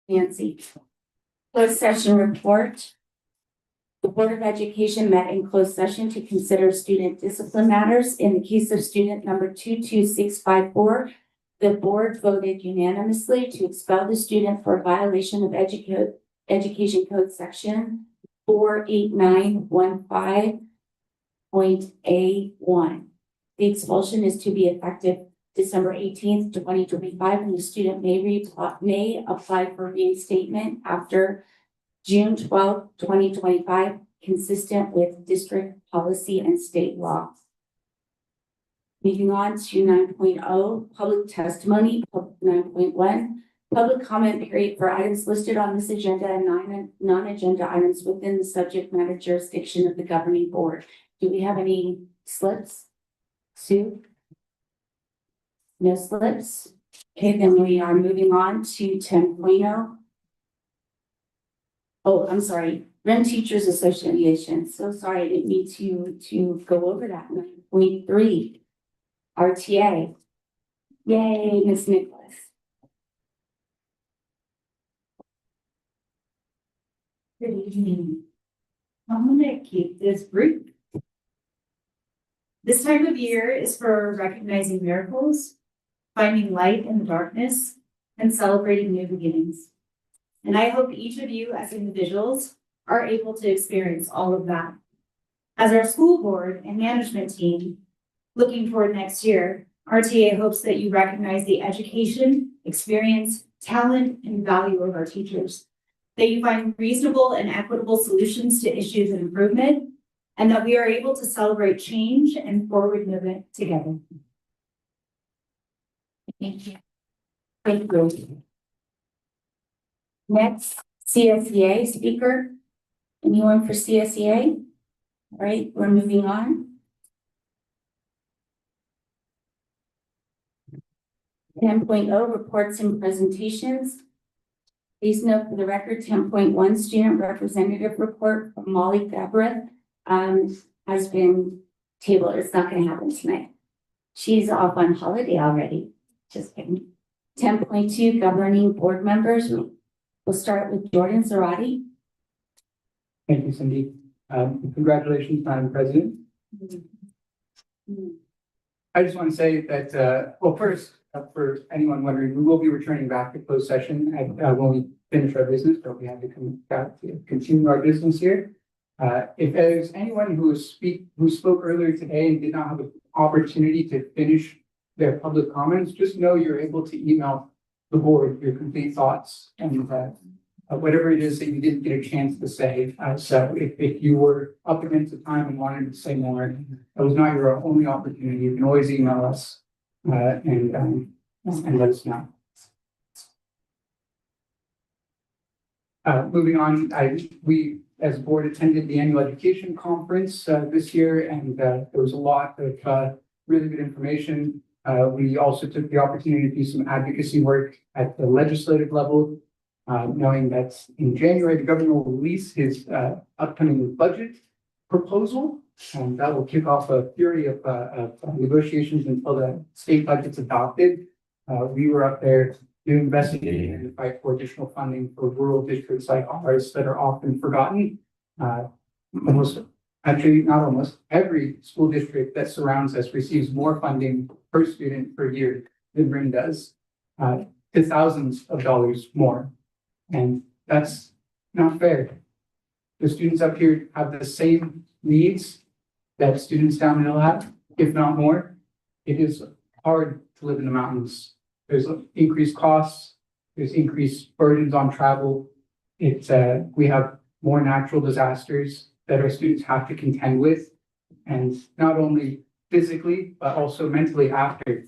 Nancy. Closed session report. The Board of Education met in closed session to consider student discipline matters. In the case of student number 22654, the board voted unanimously to expel the student for a violation of Education Code section 48915.A1. The expulsion is to be effective December 18th, 2025, and the student may apply for reinstatement after June 12th, 2025, consistent with district policy and state law. Moving on to 9.0, public testimony. 9.1, public comment period for items listed on this agenda and non-agenda items within the subject matter jurisdiction of the governing board. Do we have any slips? Sue? No slips? Okay, then we are moving on to 10.0. Oh, I'm sorry, Rent Teachers Association. So sorry, I didn't need to go over that. 9.3, RTA. Yay, Miss Nicholas. Good evening. I'm gonna keep this brief. This time of year is for recognizing miracles, finding light in the darkness, and celebrating new beginnings. And I hope each of you as individuals are able to experience all of that. As our school board and management team, looking toward next year, RTA hopes that you recognize the education, experience, talent, and value of our teachers, that you find reasonable and equitable solutions to issues and improvement, and that we are able to celebrate change and forward movement together. Thank you. Thank you. Next, CSEA speaker. Anyone for CSEA? All right, we're moving on. 10.0, reports and presentations. Please note for the record, 10.1 student representative report from Molly Gabrath has been tabled. It's not going to happen tonight. She's off on holiday already. Just kidding. 10.2, governing board members. We'll start with Jordan Zarate. Thank you, Cindy. Congratulations, Madam President. I just want to say that, well, first, for anyone wondering, we will be returning back to closed session when we finish our business, but we have to come back to continue our business here. If there's anyone who spoke earlier today and did not have an opportunity to finish their public comments, just know you're able to email the board your complete thoughts and whatever it is that you didn't get a chance to say. So if you were up against the time and wanted to say more, that was not your only opportunity. You can always email us and let us know. Moving on, we as a board attended the annual education conference this year, and there was a lot of really good information. We also took the opportunity to do some advocacy work at the legislative level, knowing that in January, the governor will release his upcoming budget proposal, and that will kick off a fury of negotiations until the state budget's adopted. We were up there doing investigating and fight for additional funding for rural districts like ours that are often forgotten. Actually, not almost, every school district that surrounds us receives more funding per student per year than RIM does, to thousands of dollars more. And that's not fair. The students up here have the same needs that students down hill have, if not more. It is hard to live in the mountains. There's increased costs, there's increased burdens on travel. We have more natural disasters that our students have to contend with, and not only physically, but also mentally after.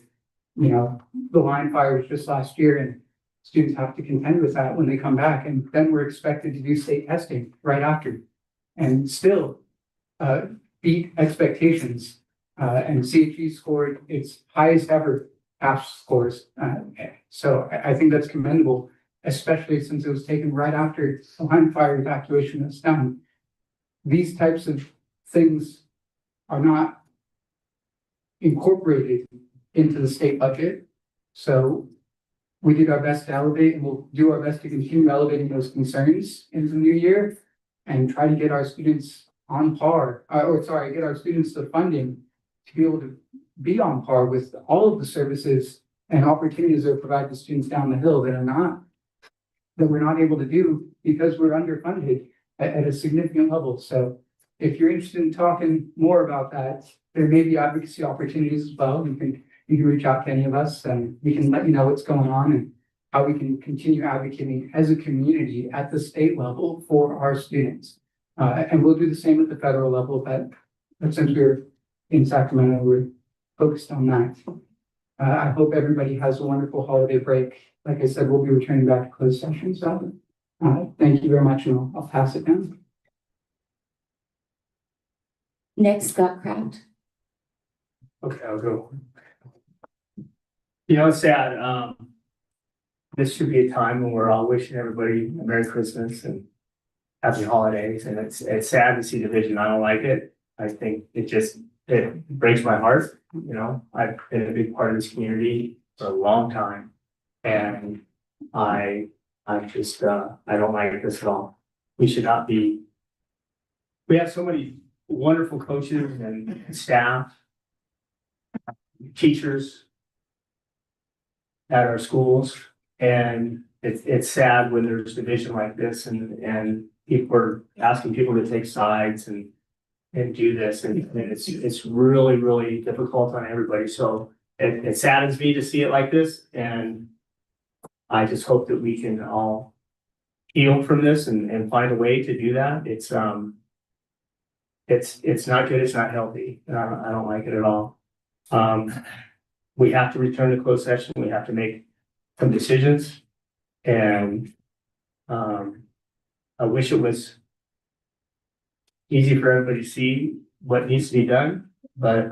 You know, the line fires just last year, and students have to contend with that when they come back, and then we're expected to do state testing right after, and still beat expectations. And CHE scored its highest ever pass scores. So I think that's commendable, especially since it was taken right after the line fire evacuation was done. These types of things are not incorporated into the state budget. So we did our best to elevate, and we'll do our best to continue elevating those concerns into the new year and try to get our students on par, get our students the funding to be able to be on par with all of the services and opportunities that are provided to students down the hill that we're not able to do because we're underfunded at a significant level. So if you're interested in talking more about that, there may be advocacy opportunities as well. You can reach out to any of us and we can let you know what's going on and how we can continue advocating as a community at the state level for our students. And we'll do the same at the federal level, but since we're in Sacramento, we're focused on that. I hope everybody has a wonderful holiday break. Like I said, we'll be returning back to closed session. So thank you very much, and I'll pass it down. Next, Scott Kraft. Okay, I'll go. You know, it's sad. This should be a time when we're all wishing everybody a Merry Christmas and Happy Holidays. And it's sad to see division. I don't like it. I think it breaks my heart. You know, I've been a big part of this community for a long time. And I don't like this at all. We should not be. We have so many wonderful coaches and staff, teachers at our schools, and it's sad when there's division like this, and people are asking people to take sides and do this, and it's really, really difficult on everybody. So it saddens me to see it like this, and I just hope that we can all heal from this and find a way to do that. It's not good. It's not healthy. I don't like it at all. We have to return to closed session. We have to make some decisions, and I wish it was easy for everybody to see what needs to be done, but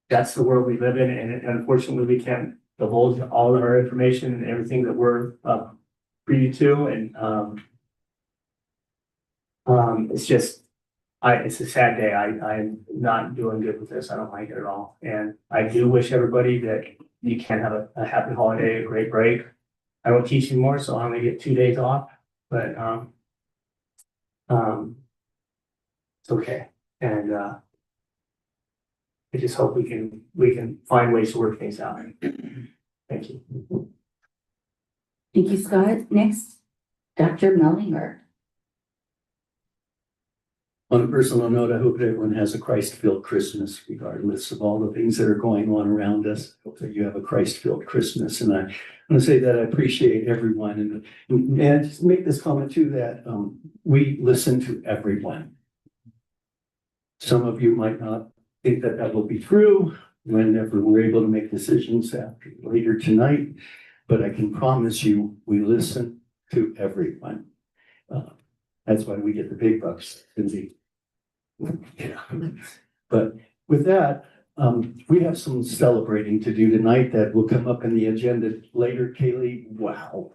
that's the world we live in, and unfortunately we can't divulge all of our information and everything that we're privy to, and it's a sad day. I'm not doing good with this. I don't like it at all. And I do wish everybody that you can have a happy holiday, a great break. I don't teach anymore, so I only get 2 days off, but it's okay. And I just hope we can find ways to work things out. Thank you. Thank you, Scott. Next, Dr. Mellinger. On a personal note, I hope that everyone has a Christ-filled Christmas, regardless of all the things that are going on around us. I hope that you have a Christ-filled Christmas. And I want to say that I appreciate everyone. And just make this comment too, that we listen to everyone. Some of you might not think that that will be true whenever we're able to make decisions later tonight, but I can promise you we listen to everyone. That's why we get the big bucks, Cindy. Yeah. But with that, we have some celebrating to do tonight that will come up in the agenda later. Kaylee, wow.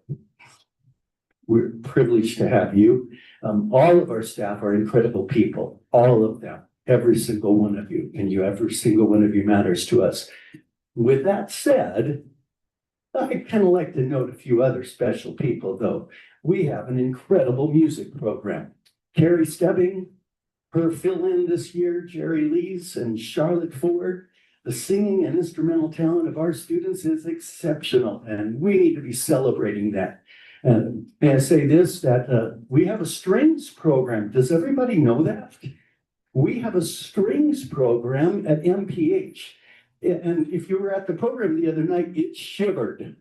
We're privileged to have you. All of our staff are incredible people, all of them, every single one of you, and every single one of you matters to us. With that said, I'd kind of like to note a few other special people, though. We have an incredible music program. Carrie Stebbing, her fill-in this year, Jerry Lees and Charlotte Ford. The singing and instrumental talent of our students is exceptional, and we need to be celebrating that. May I say this, that we have a strings program. Does everybody know that? We have a strings program at MPH. And if you were at the program the other night, it shivered.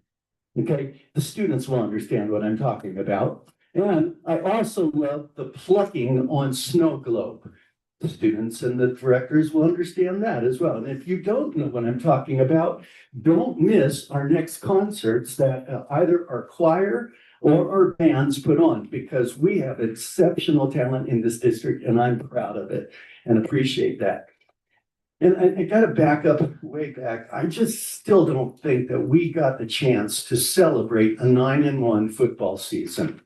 Okay, the students will understand what I'm talking about. And I also love the plucking on snow globe. The students and the directors will understand that as well. And if you don't know what I'm talking about, don't miss our next concerts that either our choir or our bands put on, because we have exceptional talent in this district, and I'm proud of it and appreciate that. And I got to back up way back. I just still don't think that we got the chance to celebrate a 9-1 football season.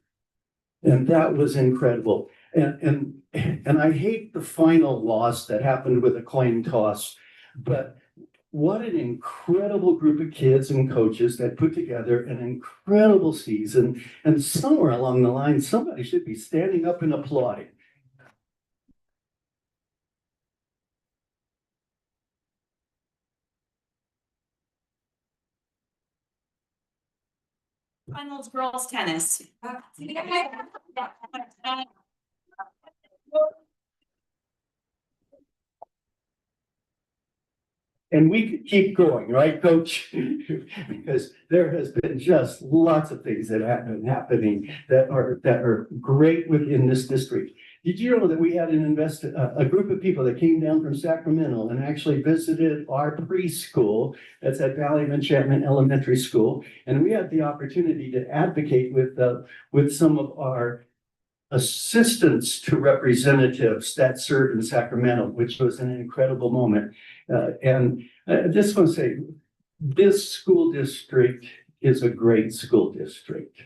And that was incredible. And I hate the final loss that happened with a coin toss, but what an incredible group of kids and coaches that put together an incredible season. And somewhere along the line, somebody should be standing up and applauding. Finals girls tennis. And we could keep going, right, Coach? Because there has been just lots of things that have been happening that are great within this district. Did you know that we had a group of people that came down from Sacramento and actually visited our preschool that's at Valley of Enchantment Elementary School, and we had the opportunity to advocate with some of our assistants to representatives that served in Sacramento, which was an incredible moment. And I just want to say, this school district is a great school district.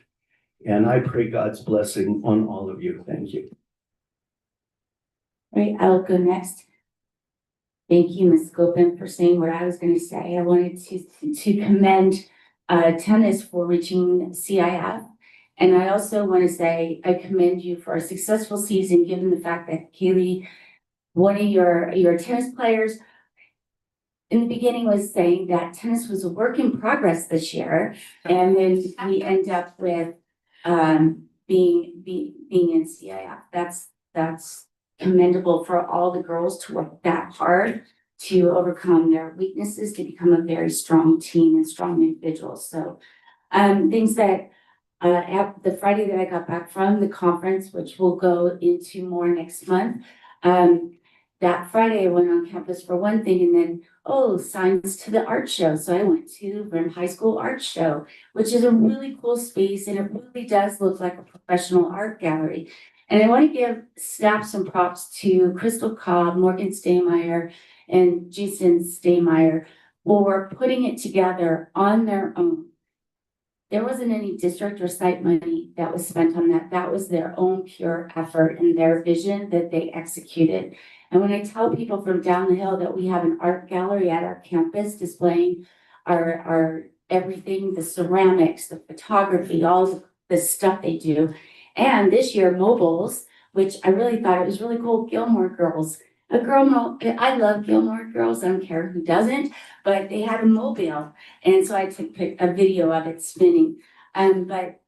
And I pray God's blessing on all of you. Thank you. Right, I'll go next. Thank you, Ms. Gopin, for saying what I was going to say. I wanted to commend tennis for reaching CIF. And I also want to say I commend you for a successful season, given the fact that Kaylee, one of your tennis players in the beginning was saying that tennis was a work in progress this year. And then we end up with being in CIF. That's commendable for all the girls to work that hard to overcome their weaknesses, to become a very strong team and strong individuals. So things that at the Friday that I got back from the conference, which we'll go into more next month, that Friday I went on campus for one thing, and then, signs to the art show. So I went to Rim High School Art Show, which is a really cool space, and it really does look like a professional art gallery. And I want to give snaps and props to Crystal Cobb, Morgan Staymeyer, and Jason Staymeyer for putting it together on their own. There wasn't any district or site money that was spent on that. That was their own pure effort and their vision that they executed. And when I tell people from down the hill that we have an art gallery at our campus displaying our everything, the ceramics, the photography, all the stuff they do. And this year, mobiles, which I really thought it was really cool, Gilmore Girls. I love Gilmore Girls, I don't care who doesn't, but they had a mobile. And so I took a video of it spinning. But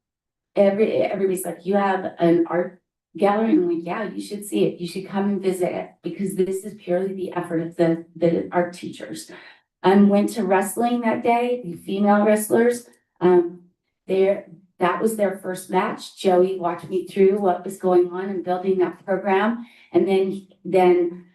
everybody's like, you have an art gallery? And I'm like, yeah, you should see it. You should come and visit it, because this is purely the effort of the art teachers. Went to wrestling that day, the female wrestlers. That was their first match. Joey walked me through what was going on and building that program. And then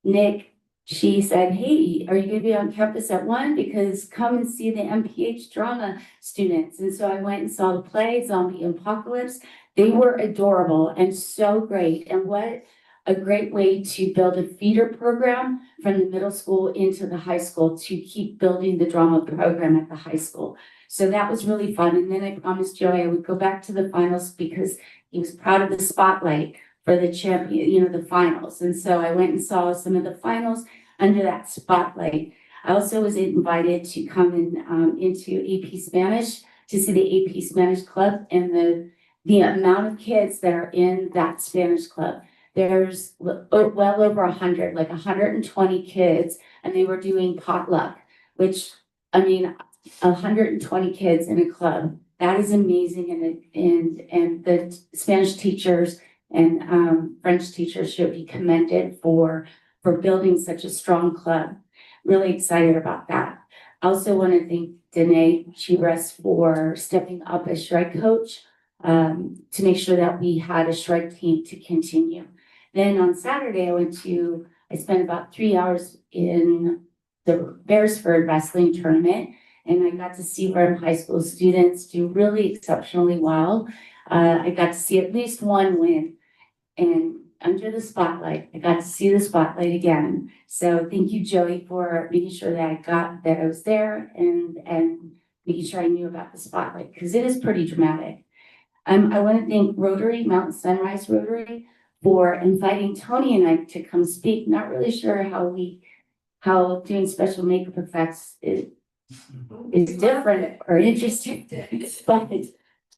Nick, she said, hey, are you going to be on campus at 1? Because come and see the MPH drama students. And so I went and saw the play, Zombie Apocalypse. They were adorable and so great. And what a great way to build a feeder program from the middle school into the high school to keep building the drama program at the high school. So that was really fun. And then I promised Joey I would go back to the finals because he was proud of the spotlight for the champion, the finals. And so I went and saw some of the finals under that spotlight. I also was invited to come into AP Spanish to see the AP Spanish Club and the amount of kids that are in that Spanish club. There's well over 100, like 120 kids, and they were doing potluck, which, 120 kids in a club. That is amazing, and the Spanish teachers and French teachers should be commended for building such a strong club. Really excited about that. I also want to thank Danae Chibres for stepping up as strike coach to make sure that we had a strike team to continue. Then on Saturday, I spent about 3 hours in the Beresford wrestling tournament, and I got to see Rim High School students do really exceptionally well. I got to see at least one win, and under the spotlight, I got to see the spotlight again. So thank you, Joey, for making sure that I was there and making sure I knew about the spotlight, because it is pretty dramatic. I want to thank Rotary, Mountain Sunrise Rotary, for inviting Tony and I to come speak. Not really sure how we how doing special makeup effects is different or interesting.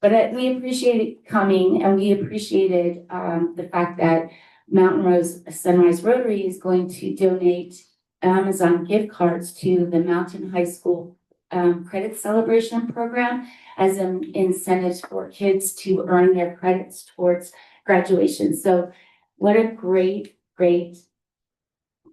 But we appreciated coming, and we appreciated the fact that Mountain Rose Sunrise Rotary is going to donate Amazon gift cards to the Mountain High School credit celebration program as an incentive for kids to earn their credits towards graduation. So what a great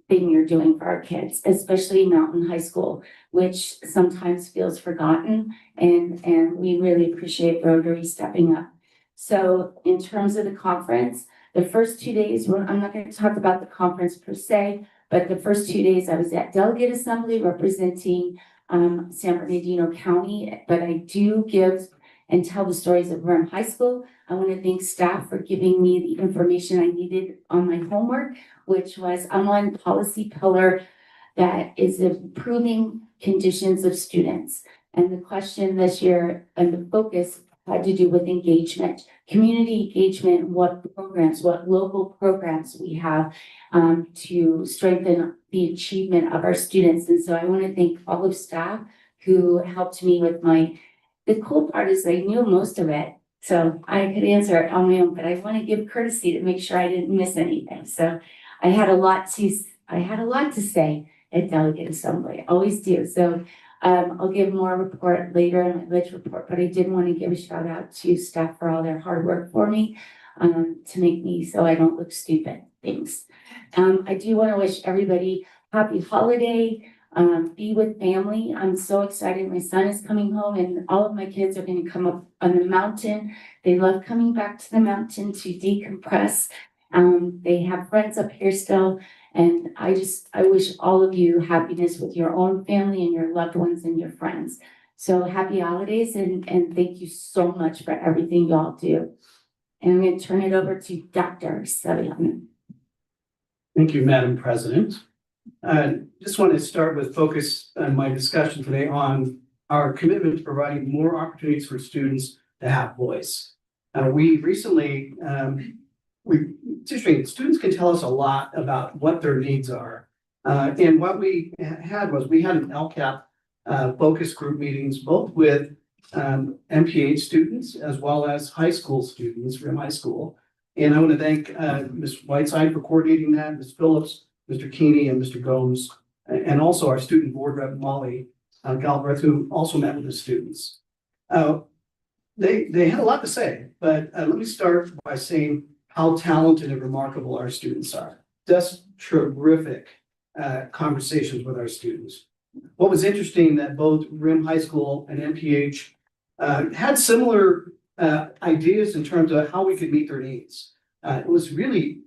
thing you're doing for our kids, especially Mountain High School, which sometimes feels forgotten, and we really appreciate Rotary stepping up. So in terms of the conference, the first 2 days, I'm not going to talk about the conference per se, but the first 2 days I was at Delegate Assembly representing San Bernardino County, but I do give and tell the stories of Rome High School. I want to thank staff for giving me the information I needed on my homework, which was I'm on policy pillar that is improving conditions of students. And the question this year and the focus had to do with engagement, community engagement, what local programs we have to strengthen the achievement of our students. And so I want to thank all of staff who helped me with the cool part is I knew most of it, so I could answer it on my own, but I want to give courtesy to make sure I didn't miss anything. So I had a lot to say at Delegate Assembly, I always do. So I'll give more report later in my ledge report, but I did want to give a shout out to staff for all their hard work for me to make me so I don't look stupid. Thanks. I do want to wish everybody happy holiday. Be with family. I'm so excited. My son is coming home and all of my kids are going to come up on the mountain. They love coming back to the mountain to decompress. They have friends up here still. And I wish all of you happiness with your own family and your loved ones and your friends. So happy holidays and thank you so much for everything y'all do. And I'm going to turn it over to Dr. Saviano. Thank you, Madam President. Just want to start with focus on my discussion today on our commitment to providing more opportunities for students to have voice. We recently, it's interesting, students can tell us a lot about what their needs are. And what we had was we had an LCAP focus group meetings, both with MPH students as well as high school students from high school. And I want to thank Ms. Whiteside for coordinating that, Ms. Phillips, Mr. Keeney, and Mr. Gomes, and also our student board rep, Molly Galbraith, who also met with the students. They had a lot to say, but let me start by saying how talented and remarkable our students are. Just terrific conversations with our students. What was interesting that both RIM High School and MPH had similar ideas in terms of how we could meet their needs. It was really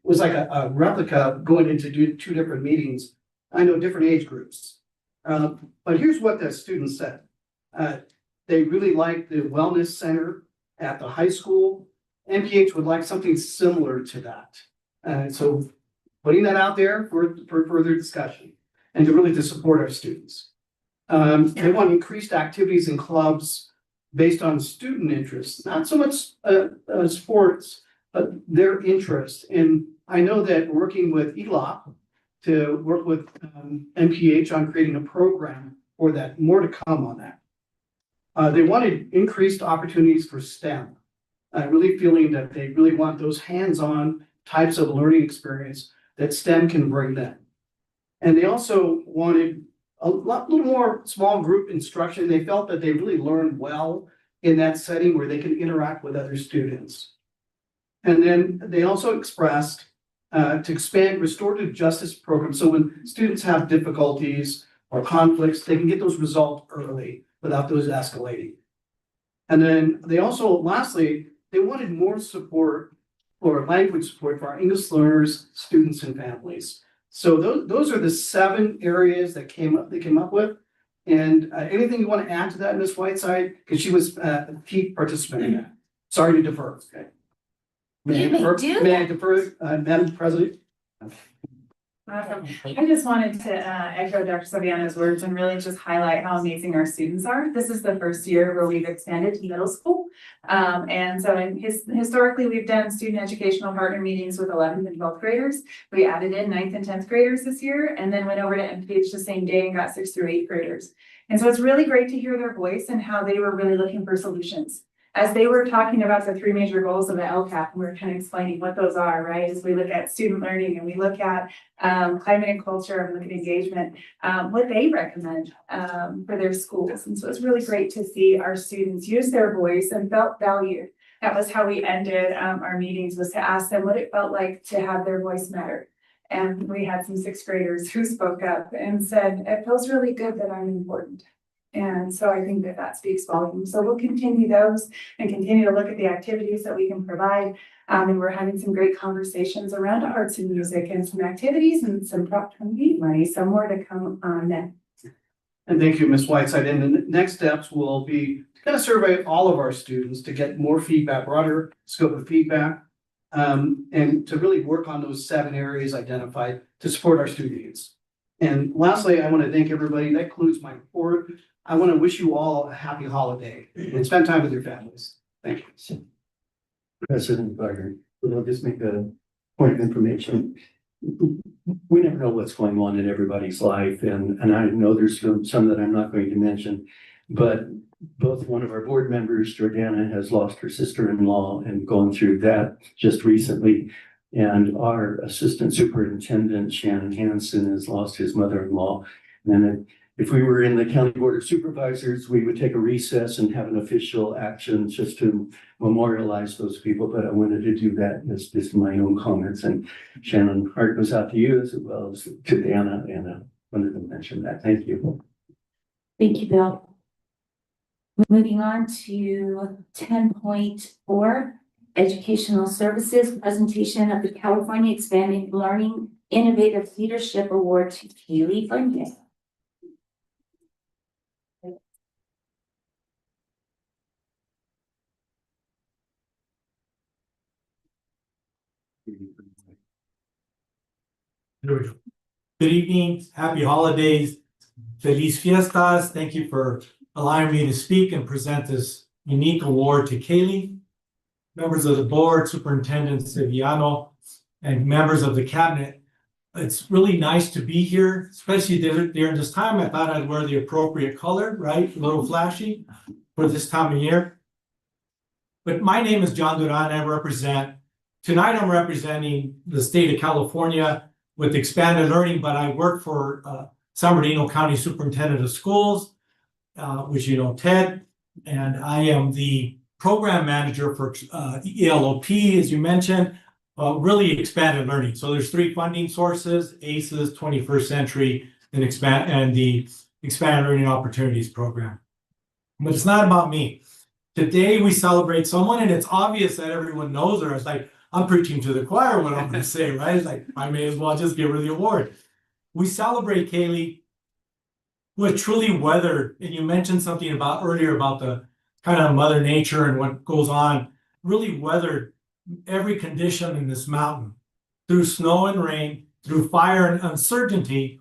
was like a replica going into two different meetings. I know different age groups. But here's what the students said. They really liked the wellness center at the high school. MPH would like something similar to that. So putting that out there for further discussion and to support our students. They want increased activities in clubs based on student interests, not so much sports, but their interest. And I know that working with ELOP to work with MPH on creating a program for that, more to come on that. They wanted increased opportunities for STEM, really feeling that they really want those hands-on types of learning experience that STEM can bring them. And they also wanted a little more small group instruction. They felt that they really learned well in that setting where they can interact with other students. And then they also expressed to expand restorative justice programs. So when students have difficulties or conflicts, they can get those resolved early without those escalating. And then they also, lastly, they wanted more support for language support for our English learners, students, and families. So those are the 7 areas that they came up with. And anything you want to add to that, Ms. Whiteside? Because she was a key participant in that. Sorry to defer. Okay. May I defer, Madam President? Awesome. I just wanted to echo Dr. Saviano's words and really just highlight how amazing our students are. This is the first year where we've expanded to middle school. And so historically, we've done student educational partner meetings with 11th and 12th graders. We added in 9th and 10th graders this year, and then went over to MPH the same day and got 6th through 8th graders. And so it's really great to hear their voice and how they were really looking for solutions. As they were talking about the 3 major goals of the LCAP, and we we're kind of explaining what those are, right? As we look at student learning and we look at climate and culture and look at engagement, what they recommend for their schools. And so it's really great to see our students use their voice and felt valued. That was how we ended our meetings, was to ask them what it felt like to have their voice matter. And we had some 6th graders who spoke up and said, it feels really good that I'm important. And so I think that that speaks volumes. So we'll continue those and continue to look at the activities that we can provide. And we're having some great conversations around arts and music and some activities and some Prop 28 money, some more to come on next. And thank you, Ms. Whiteside. And the next steps will be to kind of survey all of our students to get more feedback, broader scope of feedback, and to really work on those 7 areas identified to support our student needs. And lastly, I want to thank everybody. That concludes my report. I want to wish you all a happy holiday and spend time with your families. Thank you. President Gardner, I'll just make a point of information. We never know what's going on in everybody's life, and I know there's some that I'm not going to mention, but both one of our board members, Jordana, has lost her sister-in-law and gone through that just recently. And our assistant superintendent, Shannon Hansen, has lost his mother-in-law. And if we were in the county board of supervisors, we would take a recess and have an official action just to memorialize those people. But I wanted to do that as just my own comments. And Shannon, heart goes out to you as well as to Dana, and I wanted to mention that. Thank you. Thank you, Bill. Moving on to 10.4, Educational Services, presentation of the California Expanding Learning Innovative Leadership Award to Kaylee Bunyan. Good evening, happy holidays, Feliz Fiestas. Thank you for allowing me to speak and present this unique award to Kaylee, members of the board, Superintendent Sevillano, and members of the cabinet. It's really nice to be here, especially during this time. I thought I'd wear the appropriate color, right? A little flashy for this time of year. But my name is John Duran. Tonight I'm representing the state of California with expanded learning, but I work for San Bernardino County Superintendent of Schools, which you know, Ted, and I am the program manager for ELOP, as you mentioned, really expanded learning. So there's 3 funding sources: ACES, 21st Century, and the Expanded Learning Opportunities Program. But it's not about me. Today we celebrate someone, and it's obvious that everyone knows her. It's like, I'm preaching to the choir what I'm going to say, right? It's like, I may as well just give her the award. We celebrate Kaylee, who has truly weathered, and you mentioned something earlier about the kind of Mother Nature and what goes on, really weathered every condition in this mountain, through snow and rain, through fire and uncertainty,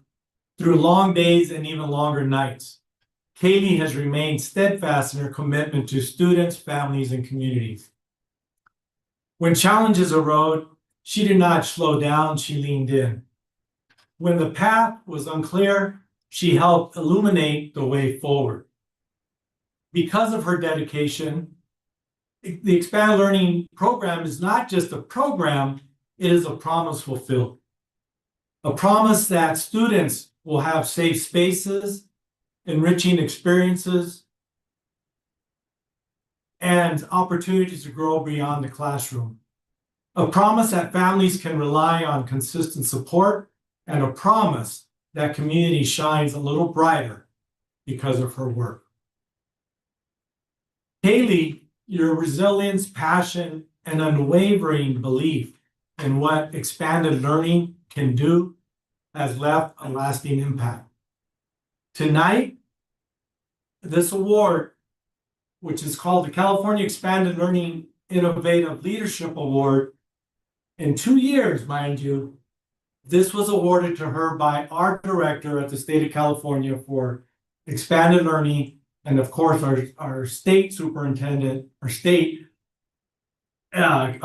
through long days and even longer nights. Kaylee has remained steadfast in her commitment to students, families, and communities. When challenges arose, she did not slow down, she leaned in. When the path was unclear, she helped illuminate the way forward. Because of her dedication, the Expanded Learning Program is not just a program, it is a promise fulfilled. A promise that students will have safe spaces, enriching experiences, and opportunities to grow beyond the classroom. A promise that families can rely on consistent support, and a promise that community shines a little brighter because of her work. Kaylee, your resilience, passion, and unwavering belief in what expanded learning can do has left a lasting impact. Tonight, this award, which is called the California Expanded Learning Innovative Leadership Award, in 2 years, mind you, this was awarded to her by our director at the state of California for expanded learning And of course, our state superintendent, our state, California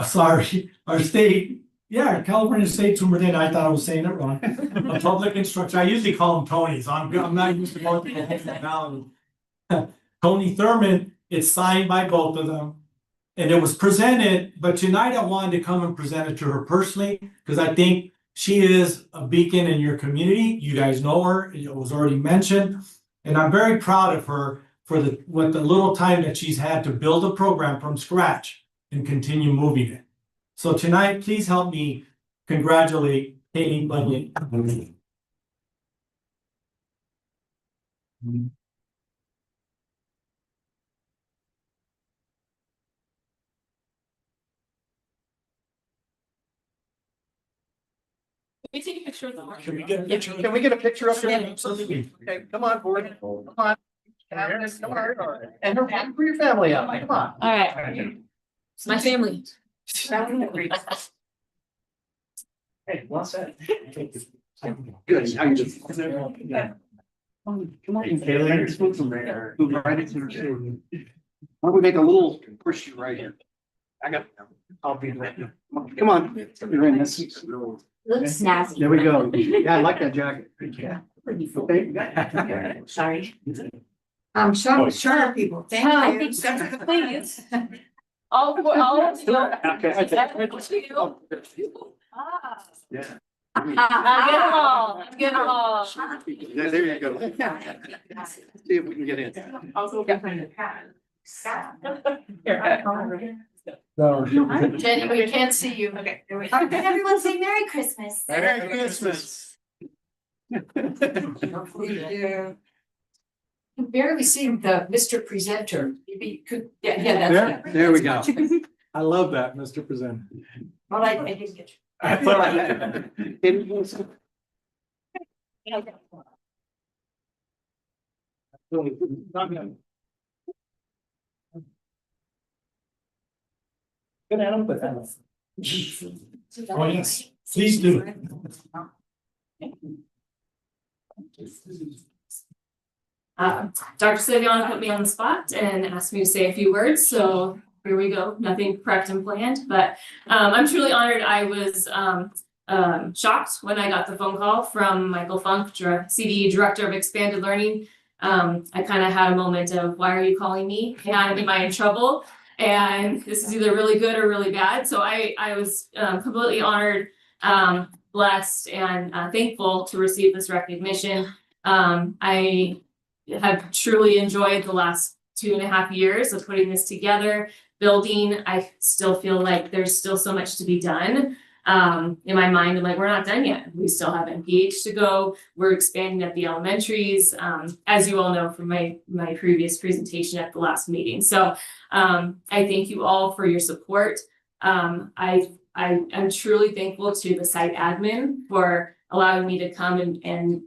State Superintendent, I thought I was saying it wrong. A public instructor, I usually call him Tony, so I'm not used to going through the whole formality. Tony Thurman, it's signed by both of them. And it was presented, but tonight I wanted to come and present it to her personally, because I think she is a beacon in your community. You guys know her, it was already mentioned. And I'm very proud of her for the little time that she's had to build a program from scratch and continue moving it. So tonight, please help me congratulate Kaylee Bunyan. Can we take a picture of the mark? Can we get a picture? Can we get a picture of Yeah, her? absolutely. Okay, come on, board. Come on. Come on. And bring your family up. Come on. All right. It's my family. Hey, well said. Good. How you doing? Come on. Kaylee, you're supposed to wear. Move right into the student. Why don't we make a little push you right here? I got, I'll be right here. Come on. You're in this. Looks snazzy. There we go. Yeah, I like that jacket. Yeah. Okay. Sorry. Sure, people. I think Please. All of you. Okay. Yeah. I'm getting all. I'm getting all. Yeah, there you go. See if we can get in. Also behind the cat. Jenny, we can't see you. Okay. Everyone say Merry Christmas. Merry Christmas. I'm barely seeing the Mr. Presenter. Maybe you could, yeah, that's. There we go. I love that, Mr. Presenter. Well, I didn't get Good Adam, but. Oh, yes, please do. Dr. Savion put me on the spot and asked me to say a few words, so here we go. Nothing prepped and planned, but I'm truly honored. I was shocked when I got the phone call from Michael Funk, CDE Director of Expanded Learning. I kind of had a moment of, why are you calling me? And am I in trouble? And this is either really good or really bad. So I was completely honored, blessed, and thankful to receive this recognition. I have truly enjoyed the last 2.5 years of putting this together, building. I still feel like there's still so much to be done. In my mind, I'm like, we're not done yet. We still have MPH to go. We're expanding at the elementaries, as you all know from my previous presentation at the last meeting. So I thank you all for your support. I am truly thankful to the site admin for allowing me to come and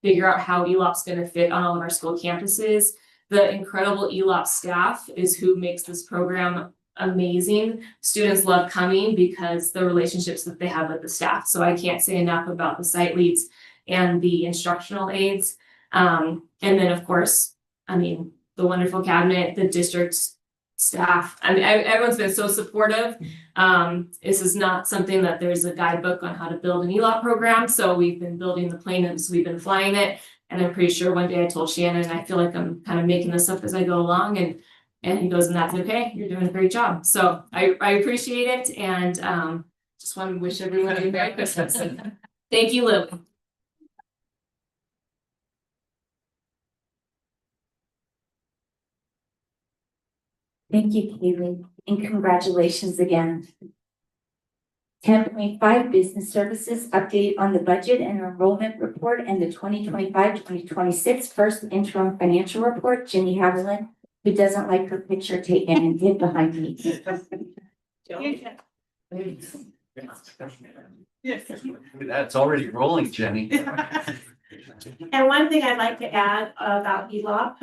figure out how ELOP's going to fit on all of our school campuses. The incredible ELOP staff is who makes this program amazing. Students love coming because the relationships that they have with the staff. So I can't say enough about the site leads and the instructional aides. And then of course, I mean, the wonderful cabinet, the district's staff. I mean, everyone's been so supportive. This is not something that there's a guidebook on how to build an ELOP program. So we've been building the plane and so we've been flying it. And I'm pretty sure one day I told Shannon, I feel like I'm kind of making this up as I go along, and he goes, and that's okay, you're doing a great job. So I appreciate it, and just want to wish everyone a Merry Christmas. Thank you, Lily. Thank you, Kaylee, and congratulations again. 10.5 Business Services update on the budget and enrollment report and the 2025-2026 first interim financial report. Jenny Haviland, who doesn't like her picture taken and hid behind me. That's already rolling, Jenny. And one thing I'd like to add about ELOP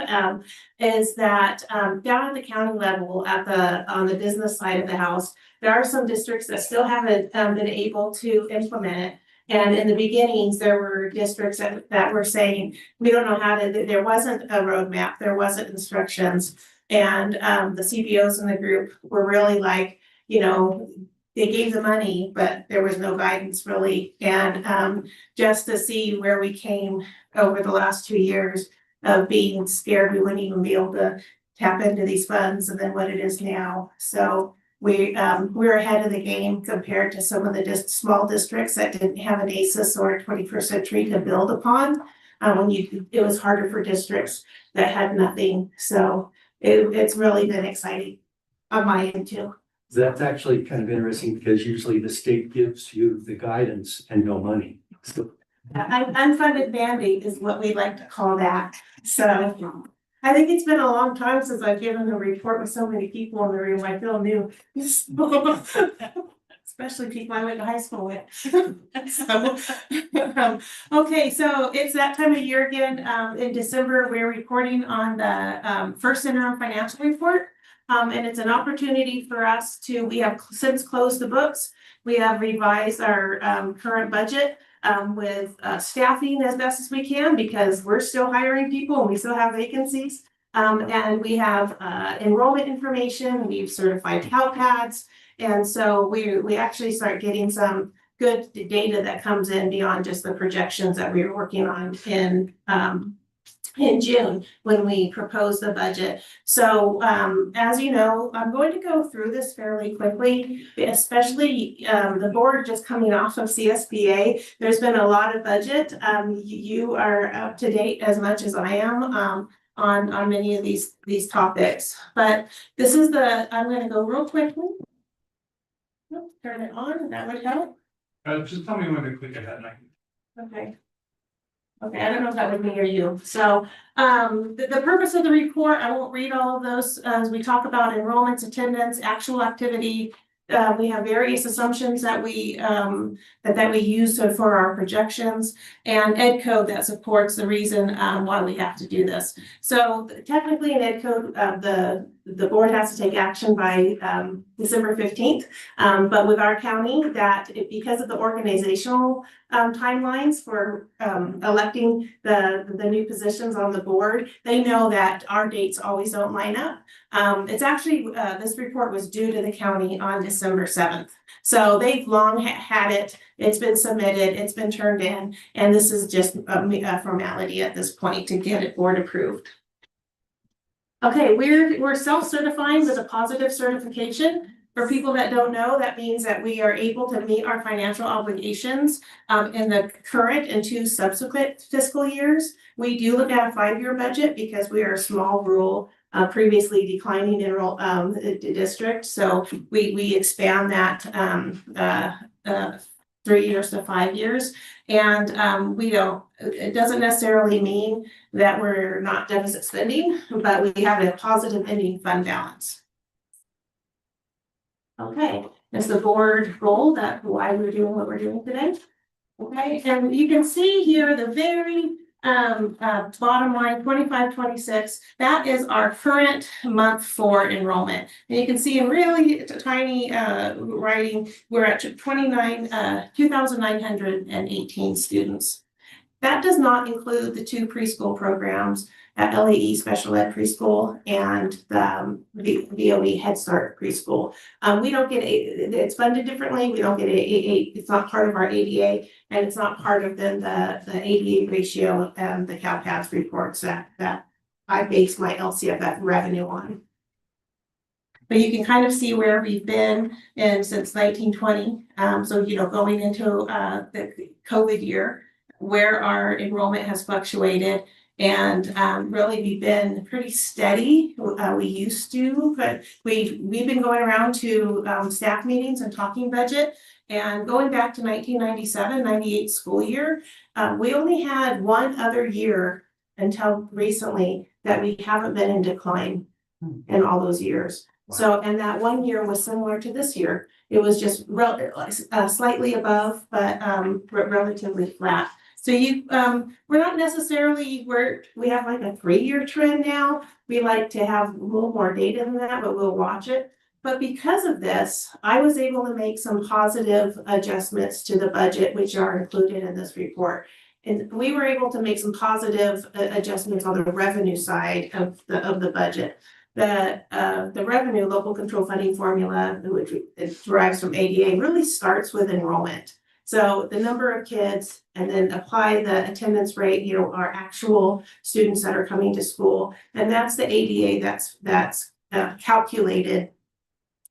is that down at the county level, on the business side of the house, there are some districts that still haven't been able to implement it. And in the beginnings, there were districts that were saying, we don't know how to, there wasn't a roadmap, there wasn't instructions. And the CBOs in the group were really like, you know, they gave the money, but there was no guidance really. And just to see where we came over the last 2 years of being scared we wouldn't even be able to tap into these funds, and then what it is now. So we're ahead of the game compared to some of the small districts that didn't have an ACES or a 21st century to build upon. It was harder for districts that had nothing. So it's really been exciting on my end too. That's actually kind of interesting because usually the state gives you the guidance and no money. So Unfunded mandate is what we like to call that. So I think it's been a long time since I've given a report with so many people in the room. I feel new. Especially people I went to high school with. Okay, so it's that time of year again. In December, we're reporting on the first interim financial report. And it's an opportunity for us we have since closed the books. We have revised our current budget with staffing as best as we can because we're still hiring people and we still have vacancies. And we have enrollment information, we've certified CalPads. And so we actually start getting some good data that comes in beyond just the projections that we were working on in June when we proposed the budget. So as you know, I'm going to go through this fairly quickly, especially the board just coming off of CSBA. There's been a lot of budget. You are up to date as much as I am on many of these topics. But this is I'm going to go real quickly. Turn it on, that would help. Just tell me when to click ahead. Okay. Okay, I don't know if that would be or you. So the purpose of the report, I won't read all of those as we talk about enrollments, attendance, actual activity. We have various assumptions that we use for our projections and ed code that supports the reason why we have to do this. So technically in ed code, the board has to take action by December 15th. But with our county because of the organizational timelines for electing the new positions on the board, they know that our dates always don't line up. It's actually, this report was due to the county on December 7th. So they've long had it, it's been submitted, it's been turned in, and this is just a formality at this point to get it board approved. Okay, we're self-certifying with a positive certification. For people that don't know, that means that we are able to meet our financial obligations in the current and 2 subsequent fiscal years. We do look at a 5-year budget because we are a small rural, previously declining district. So we expand that 3 years to 5 years. And it doesn't necessarily mean that we're not deficit spending, but we have a positive ending fund balance. Okay, that's the board goal, that's why we're doing what we're doing today. Okay, and you can see here the very bottom line, 25-26, that is our current month for enrollment. And you can see in really tiny writing, we're at 2,918 students. That does not include the 2 preschool programs at LAE Special Ed Preschool and the VOE Head Start Preschool. We don't get it's funded differently. We don't get it's not part of our ADA, and it's not part of the ADA ratio and the CalPads reports that I base my LCFF revenue on. But you can kind of see where we've been since 1920. So going into the COVID year, where our enrollment has fluctuated. And really, we've been pretty steady. We used to, but we've been going around to staff meetings and talking budget. And going back to 1997-98 school year, we only had one other year until recently that we haven't been in decline in all those years. Wow. So, and that one year was similar to this year. It was just slightly above, but relatively flat. So we're not necessarily we have like a 3-year trend now. We like to have a little more data than that, but we'll watch it. But because of this, I was able to make some positive adjustments to the budget, which are included in this report. And we were able to make some positive adjustments on the revenue side of the budget. The revenue local control funding formula, which it derives from ADA, really starts with enrollment. So the number of kids and then apply the attendance rate, you know, our actual students that are coming to school. And that's the ADA that's calculated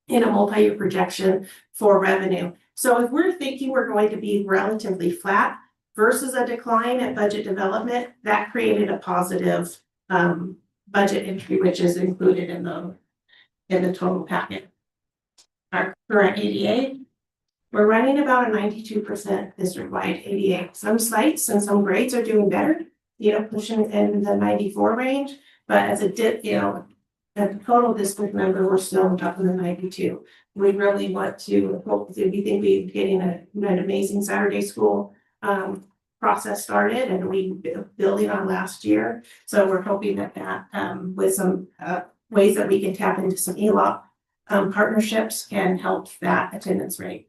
in a multi-year projection for revenue. So if we're thinking we're going to be relatively flat versus a decline at budget development, that created a positive budget entry, which is included in the total packet. Our current ADA, we're running about a 92% district-wide ADA. Some sites and some grades are doing better, you know, pushing in the 94 range, but as a at the total district number, we're still up in the 92. We really want to hope that we think we're getting an amazing Saturday school process started, and we building on last year. So we're hoping that with some ways that we can tap into some ELOP partnerships can help that attendance rate.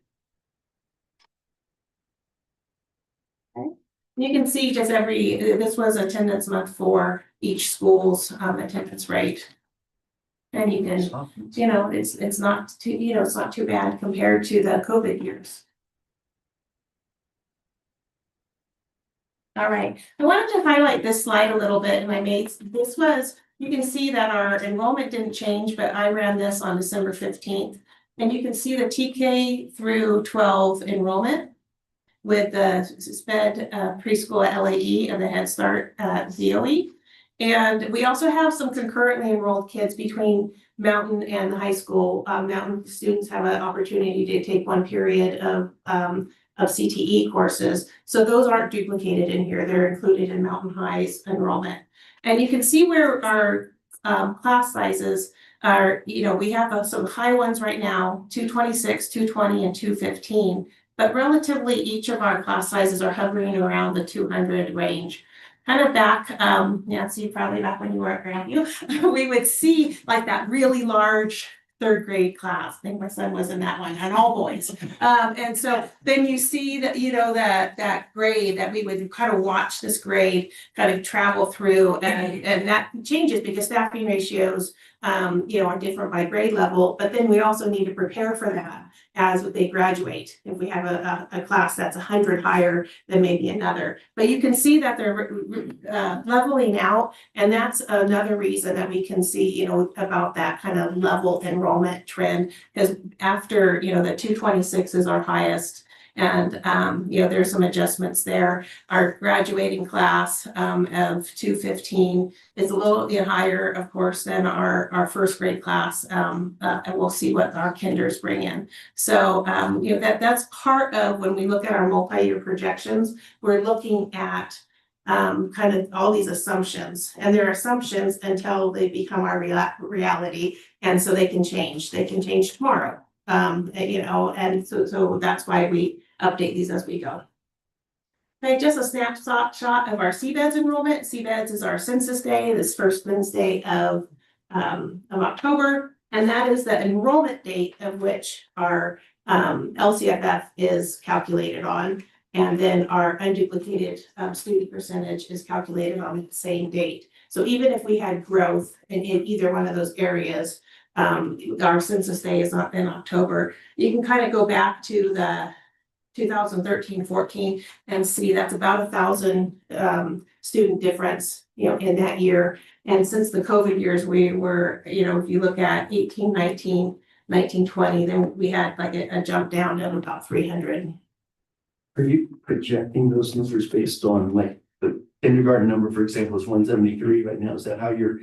Okay. You can see just this was attendance month for each school's attendance rate. And you can, you know, it's not too, you know, it's not too bad compared to the COVID years. All right, I wanted to highlight this slide a little bit, and you can see that our enrollment didn't change, but I ran this on December 15th. And you can see the TK through 12 enrollment with the SPED preschool at LAE and the Head Start ZOE. And we also have some concurrently enrolled kids between Mountain and the high school. Mountain students have an opportunity to take one period of CTE courses. So those aren't duplicated in here. They're included in Mountain High's enrollment. And you can see where our class sizes are, you know, we have some high ones right now, 226, 220, and 215. But relatively, each of our class sizes are hovering around the 200 range. Kind of back, Nancy, probably back when you were at Grandview, we would see like that really large third grade class. I think my son was in that one, and all boys. And so then you see that, you know, that grade that we would kind of watch this grade kind of travel through, and that changes because staffing ratios, you know, are different by grade level, but then we also need to prepare for that as they graduate. If we have a class that's 100 higher than maybe another, but you can see that they're leveling out, and that's another reason that we can see, you know, about that kind of level enrollment trend, because after, you know, the 226 is our highest. And, you know, there's some adjustments there. Our graduating class of 215 is a little bit higher, of course, than our first grade class. And we'll see what our kinders bring in. So, you know, that's part of when we look at our multi-year projections, we're looking at kind of all these assumptions, and they're assumptions until they become our reality. And so they can change tomorrow. You know, and so that's why we update these as we go. Okay, just a snapshot of our CBEDS enrollment. CBEDS is our census day, this first Wednesday of October, and that is the enrollment date of which our LCFF is calculated on, and then our unduplicated student percentage is calculated on the same date. So even if we had growth in either one of those areas, our census day is not in October. You can kind of go back to the 2013-14 and see that's about 1,000 student difference, you know, in that year. And since the COVID years, we were, you know, if you look at 18, 19, 19, 20, then we had like a jump down of about 300. Are you projecting those numbers based on like the kindergarten number, for example, is 173 right now? Is that how you're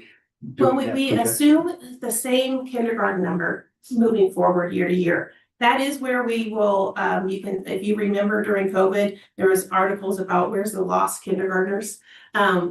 doing Well, that we projection? assume the same kindergarten number moving forward year to year. That is where we will, you can, if you remember during COVID, there was articles about where's the lost kindergartners,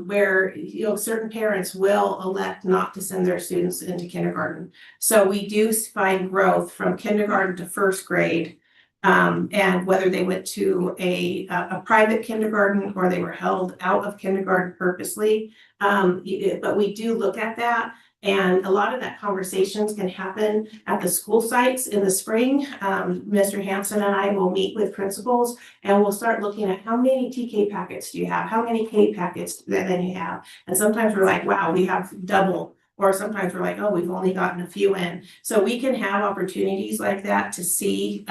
where, you know, certain parents will elect not to send their students into kindergarten. So we do find growth from kindergarten to first grade, And whether they went to a private kindergarten or they were held out of kindergarten purposely. But we do look at that. And a lot of that conversations can happen at the school sites in the spring. Mr. Hanson and I will meet with principals and we'll start looking at how many TK packets do you have? How many K packets then you have? And sometimes we're like, wow, we have double. Or sometimes we're like, oh, we've only gotten a few in. So we can have opportunities like that to see,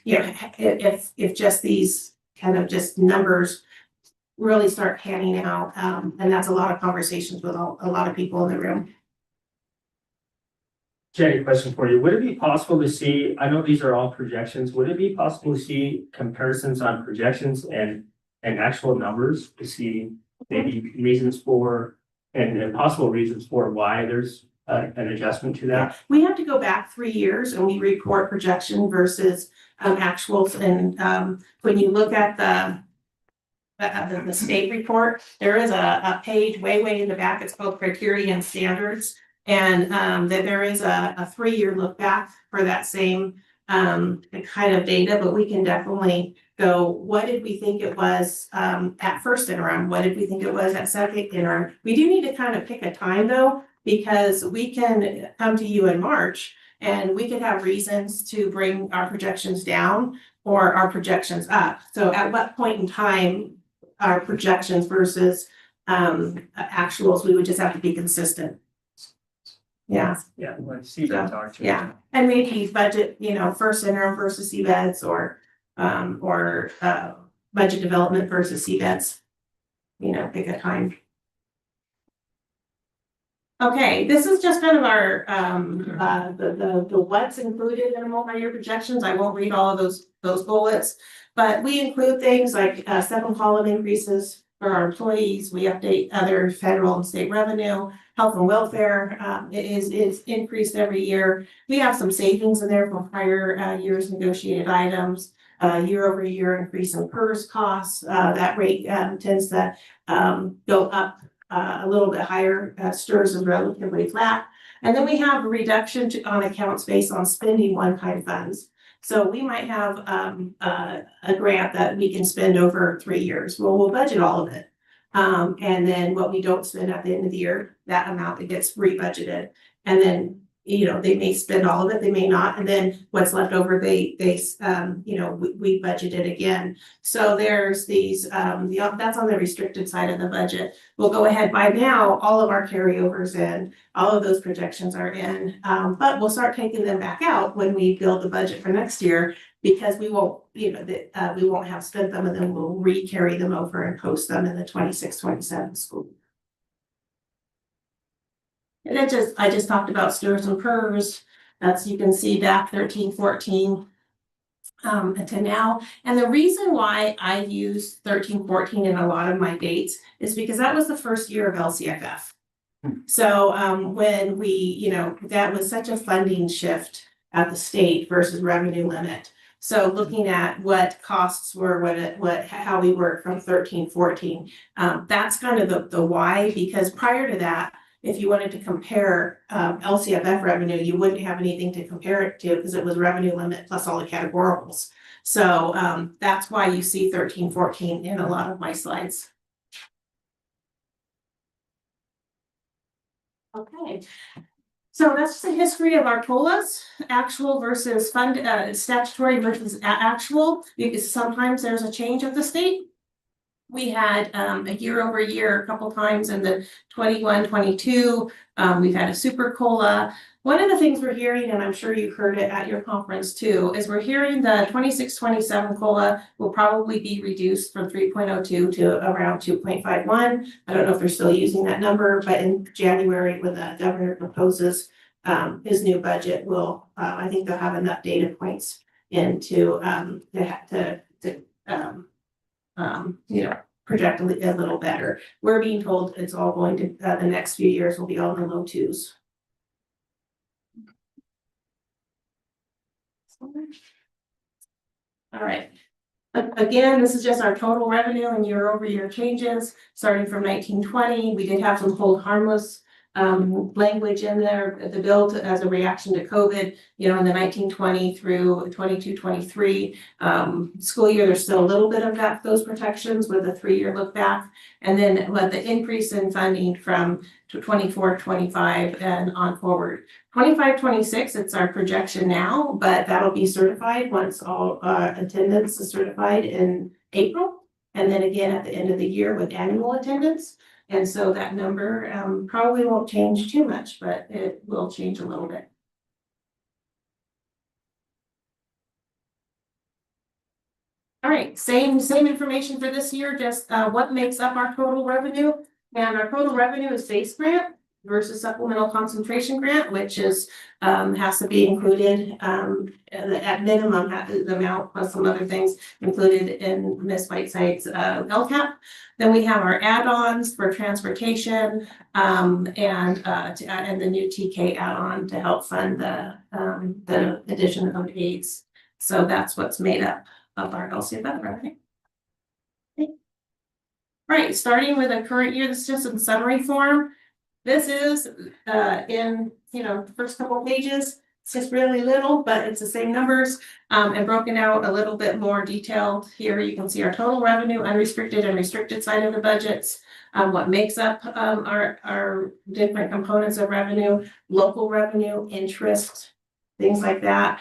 if just these kind of just numbers really start panning out. And that's a lot of conversations with a lot of people in the room. Jenny, question for you. Would it be possible to see, I know these are all projections, would it be possible to see comparisons on projections and actual numbers to see maybe reasons for and possible reasons for why there's an adjustment to that? We have to go back 3 years and we report projection versus actuals. And when you look at the state report, there is a page way in the back. It's called criteria and standards. And that there is a 3-year look back for that same kind of data, but we can definitely go, what did we think it was at first interim? What did we think it was at second interim? We do need to kind of pick a time though, because we can come to you in March and we could have reasons to bring our projections down or our projections up. So at what point in time our projections versus actuals, we would just have to be consistent. Yeah. Yeah, like CBEDs are too. Yeah, and maybe budget, first interim versus CBEDs or budget development versus CBEDs. Pick a time. Okay, this is just kind of our, the what's included in multi-year projections. I won't read all of those bullets, but we include things like 7 column increases for our employees. We update other federal and state revenue. Health and welfare is increased every year. We have some savings in there from prior years negotiated items, year-over-year increase in PERS costs. That rate tends to go up a little bit higher. STRS is relatively flat. And then we have a reduction on accounts based on spending one-time funds. So we might have a grant that we can spend over 3 years. Well, we'll budget all of it. And then what we don't spend at the end of the year, that amount that gets rebudgeted. And then, they may spend all of it, they may not. And then what's left over, we budget it again. So there's these, that's on the restricted side of the budget. We'll go ahead by now, all of our carryovers in, all of those projections are in. But we'll start taking them back out when we build the budget for next year, because we won't, we won't have spent them, and then we'll re-carry them over and post them in the 26-27 school. And I just talked about STRS and PERS. That's, you can see DAC 13-14 to now. And the reason why I use 13-14 in a lot of my dates is because that was the first year of LCFF. So when we, that was such a funding shift at the state versus revenue limit. So looking at what costs were, how we work from 13-14, that's kind of the why, because prior to that, if you wanted to compare LCFF revenue, you wouldn't have anything to compare it to because it was revenue limit plus all the categoricals. So that's why you see 13-14 in a lot of my slides. Okay. So that's the history of our COLAs, actual versus statutory versus actual, because sometimes there's a change of the state. We had a year-over-year a couple times in the 21-22. We've had a super COLA. One of the things we're hearing, and I'm sure you heard it at your conference too, is we're hearing the 26-27 COLA will probably be reduced from 3.02 to around 2.51. I don't know if they're still using that number, but in January, when the governor proposes his new budget, I think they'll have enough data points into project a little better. We're being told it's all going to, the next few years will be all in the low 2s. All right. Again, this is just our total revenue and year-over-year changes, starting from 1920. We did have some hold harmless language in there, the bill as a reaction to COVID, in the 1920 through 22-23 school year, there's still a little bit of those protections with a 3-year look back. And then with the increase in funding from 24-25 and on forward. 25-26, it's our projection now, but that'll be certified once all attendance is certified in April. And then again at the end of the year with annual attendance. And so that number probably won't change too much, but it will change a little bit. All right, same information for this year, just what makes up our total revenue. And our total revenue is base grant versus supplemental concentration grant, which is has to be included at minimum, the amount plus some other things included in Ms. Whiteside's LCAP. Then we have our add-ons for transportation and the new TK add-on to help fund the addition of aides. So that's what's made up of our LCFF revenue. Okay. Right, starting with the current year, this is just in summary form. This is in the first couple of pages. It's just really little, but it's the same numbers and broken out a little bit more detailed. Here you can see our total revenue, unrestricted and restricted side of the budgets, what makes up our different components of revenue, local revenue, interest, things like that,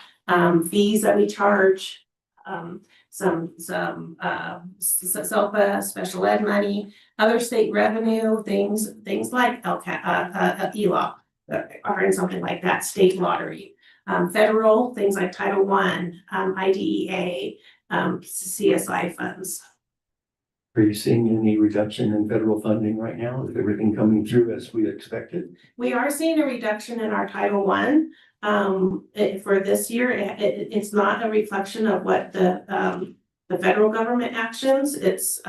fees that we charge, some SELPA, special ed money, other state revenue, things like ELOP, or something like that, state lottery, federal, things like Title I, IDEA, CSI funds. Are you seeing any reduction in federal funding right now? Is everything coming through as we expected? We are seeing a reduction in our Title I. For this year, it's not a reflection of what the federal government actions. It's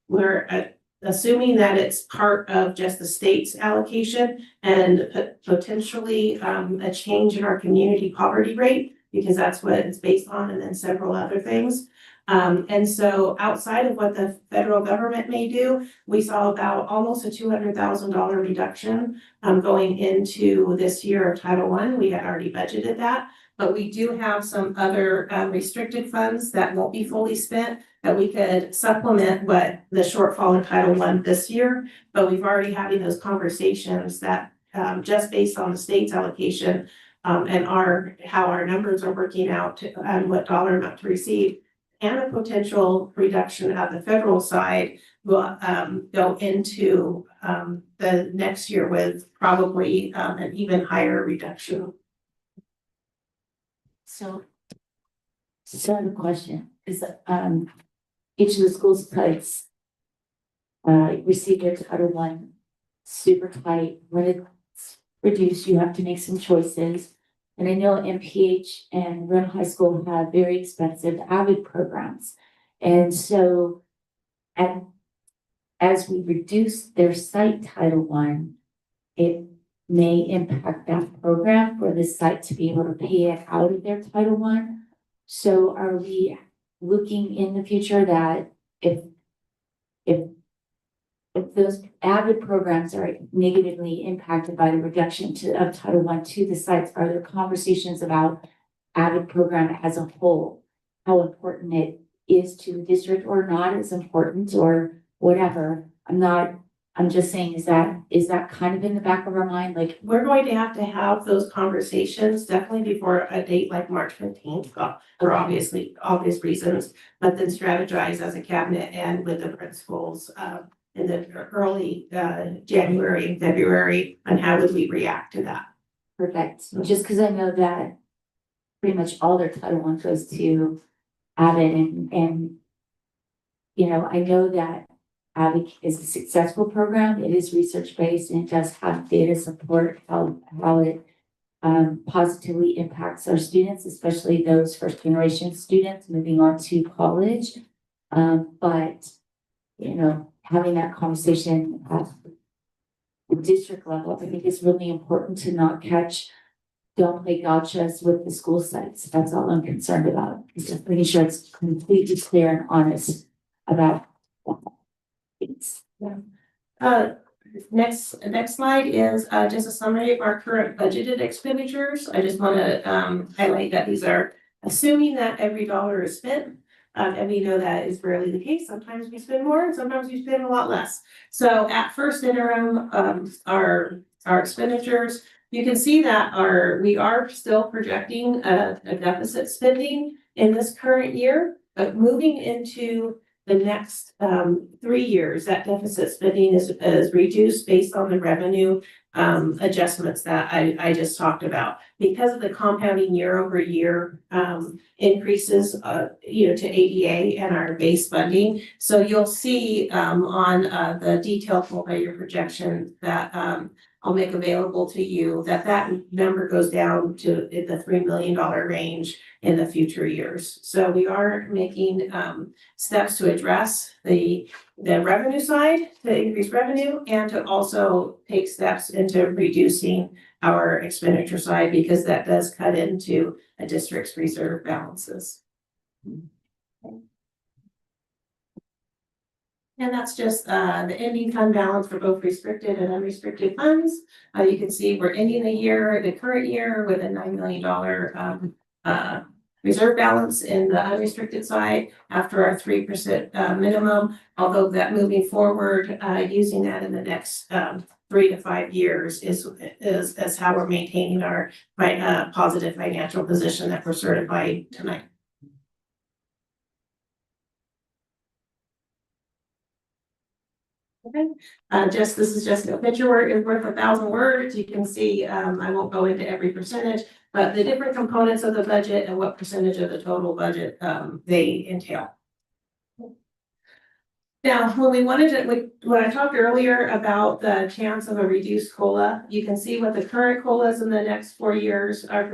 we're assuming that it's part of just the state's allocation and potentially a change in our community poverty rate, because that's what it's based on, and then several other things. And so outside of what the federal government may do, we saw about almost a $200,000 reduction going into this year of Title I. We had already budgeted that, but we do have some other restricted funds that won't be fully spent that we could supplement what the shortfall in Title I this year. But we've already having those conversations that just based on the state's allocation and how our numbers are working out and what dollar amount to receive, and a potential reduction at the federal side will go into the next year with probably an even higher reduction. So the question is, each of the school sites received their Title I super tight. When it's reduced, you have to make some choices. And I know MPH and Rim High School have very expensive AVID programs. And so as we reduce their site Title I, it may impact that program for the site to be able to pay it out of their Title I. So are we looking in the future that if those AVID programs are negatively impacted by the reduction of Title I to the sites, are there conversations about AVID program as a whole? How important it is to the district, or not as important, or whatever? I'm just saying, is that kind of in the back of our mind? Like, we're going to have those conversations definitely before a date like March 15th for obvious reasons, but then strategize as a cabinet and with the principals in the early January and February on how would we react to that. Perfect. Just because I know that pretty much all their Title I goes to AVID, and I know that AVID is a successful program. It is research-based, and it does have data support how it positively impacts our students, especially those first-generation students moving on to college. But having that conversation at the district level, I think is really important to not don't play gotchas with the school sites. That's all I'm concerned about. Is just making sure it's completely clear and honest about things. Yeah. next slide is just a summary of our current budgeted expenditures. I just want to highlight that these are assuming that every dollar is spent. And we know that is rarely the case. Sometimes we spend more and sometimes we spend a lot less. So at first interim, our expenditures, you can see that we are still projecting a deficit spending in this current year, but moving into the next 3 years, that deficit spending is reduced based on the revenue adjustments that I just talked about. Because of the compounding year over year increases, to ADA and our base funding. So you'll see on the detailed multi-year projection that I'll make available to you, that number goes down to the $3 million range in the future years. So we are making steps to address the revenue side, to increase revenue, and to also take steps into reducing our expenditure side, because that does cut into a district's reserve balances. And that's just the ending fund balance for both restricted and unrestricted funds. You can see we're ending the current year with a $9 million reserve balance in the unrestricted side after our 3% minimum. Although that moving forward, using that in the next 3 to 5 years is how we're maintaining our positive financial position that we're certified tonight. Okay, this is just a picture word is worth 1,000 words. You can see, I won't go into every percentage, but the different components of the budget and what percentage of the total budget they entail. Now, when I talked earlier about the chance of a reduced COLA, you can see what the current COLAs in the next 4 years are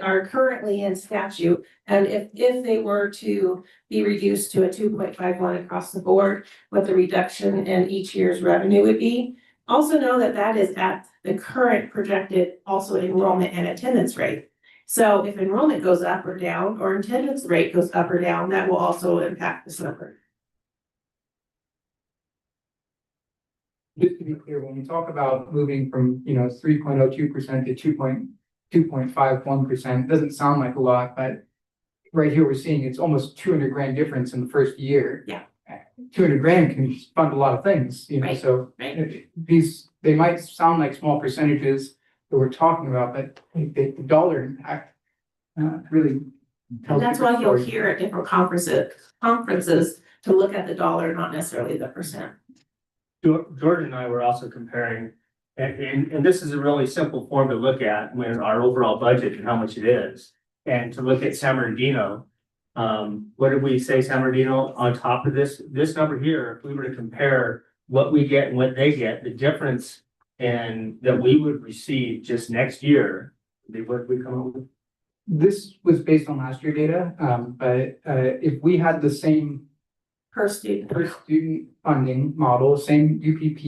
are currently in statute. And if they were to be reduced to a 2.51 across the board, what the reduction in each year's revenue would be. Also know that that is at the current projected also enrollment and attendance rate. So if enrollment goes up or down, or attendance rate goes up or down, that will also impact this number. Just to be clear, when we talk about moving from, 3.02% to 2.51%, it doesn't sound like a lot, but right here, we're seeing it's almost 200 grand difference in the first year. Yeah. 200 grand can fund a lot of things, Right, so right. they might sound like small percentages that we're talking about, but the dollar impact really tells. And that's why you'll hear at different conferences to look at the dollar, not necessarily the percent. Jordan and I were also comparing, and this is a really simple form to look at when our overall budget and how much it is. And to look at San Bernardino, what did we say, San Bernardino, on top of this number here, if we were to compare what we get and what they get, the difference and that we would receive just next year, what we come up with? This was based on last year data, but if we had the same per student funding model, same UPP,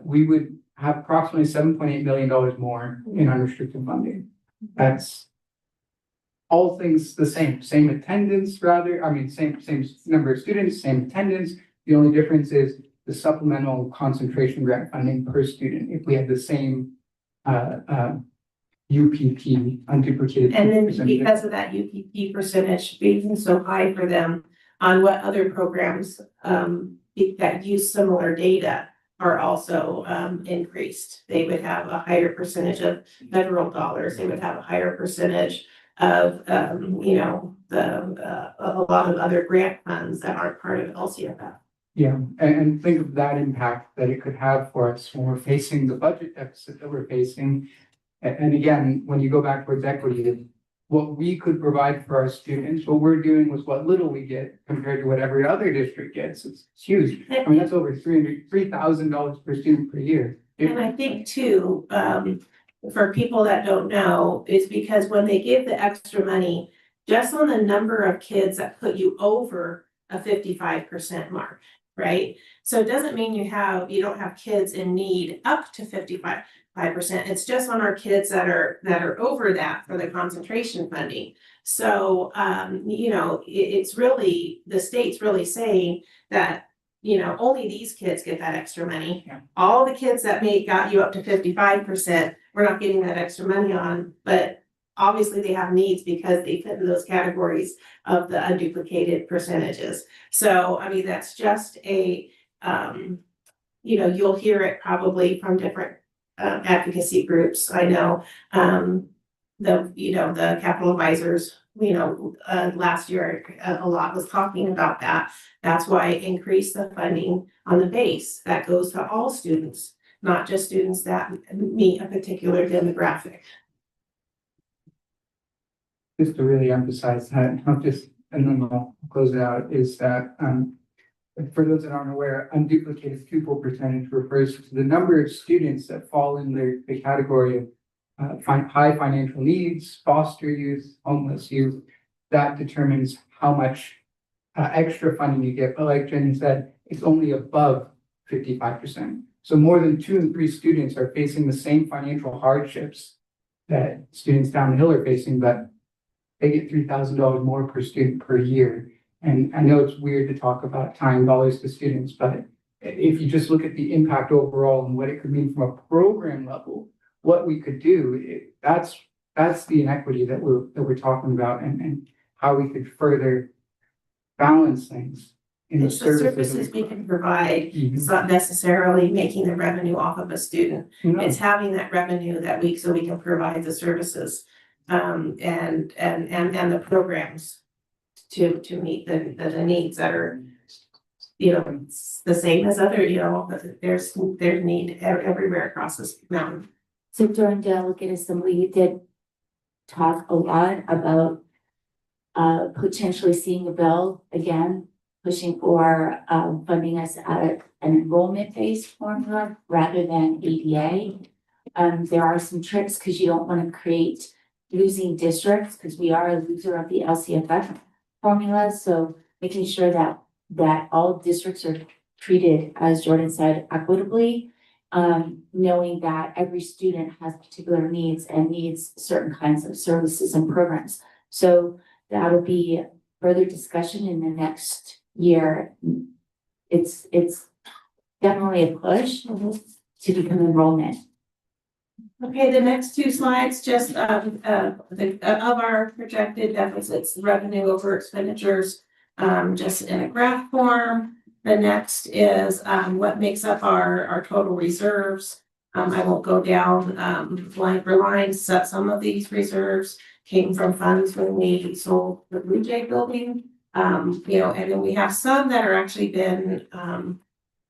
we would have approximately $7.8 million more in unrestricted funding. That's all things the same attendance same number of students, same attendance. The only difference is the supplemental concentration grant funding per student. If we had the same UPP, unduplicated. And then because of that UPP percentage being so high for them, on what other programs that use similar data are also increased. They would have a higher percentage of federal dollars. They would have a higher percentage of a lot of other grant funds that aren't part of LCFF. Yeah, and think of that impact that it could have for us when we're facing the budget deficit that we're facing. And again, when you go back towards equity, what we could provide for our students, what we're doing with what little we get compared to what every other district gets, it's huge. I mean, that's over $3,000 per student per year. And I think too, for people that don't know, is because when they give the extra money, just on the number of kids that put you over a 55% mark, right? So it doesn't mean you don't have kids in need up to 55%. It's just on our kids that are over that for the concentration funding. So it's really, the state's really saying that only these kids get that extra money. Yeah. All the kids that got you up to 55%, we're not getting that extra money on, but obviously they have needs because they fit in those categories of the unduplicated percentages. So, I mean, that's just you'll hear it probably from different advocacy groups. I know, the capital advisors, last year, a lot was talking about that. That's why I increased the funding on the base. That goes to all students, not just students that meet a particular demographic. Just to really emphasize that, not just, and then I'll close it out, is that, for those that aren't aware, unduplicated pupil percentage refers to the number of students that fall in the category of high financial needs, foster youth, homeless youth. That determines how much extra funding you get. But like Jenny said, it's only above 55%. So more than 2 in 3 students are facing the same financial hardships that students down the hill are facing, but they get $3,000 more per student per year. And I know it's weird to talk about tying dollars to students, but if you just look at the impact overall and what it could mean from a program level, what we could do, that's the inequity that we're talking about, and how we could further balance things in the It's the services we can provide. It's not necessarily making the revenue off of a student. No. It's having that revenue so we can provide the services and the programs to meet the needs that are, the same as other, there's need everywhere across this mountain. So during delegate assembly, you did talk a lot about potentially seeing a bill again, pushing for funding us at an enrollment-based formula rather than ADA. There are some tricks because you don't want to create losing districts, because we are a loser of the LCFF formula. So making sure that all districts are treated, as Jordan said, equitably. Knowing that every student has particular needs and needs certain kinds of services and programs. So that'll be further discussion in the next year. It's definitely a push to become enrollment. Okay, the next 2 slides, just of our projected deficits, revenue over expenditures, just in a graph form. The next is what makes up our total reserves. I won't go down line for line. So some of these reserves came from funds when we sold the Blue Jay building. And then we have some that are actually been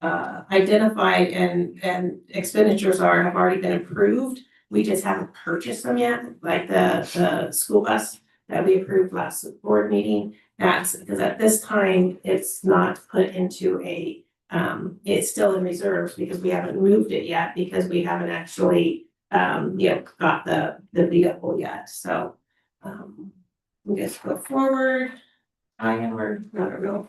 identified and expenditures have already been approved. We just haven't purchased them yet, like the school bus that we approved last board meeting. That's because at this time, it's not put into it's still in reserves because we haven't moved it yet, because we haven't actually, got the vehicle yet. So, we just go forward. I don't know.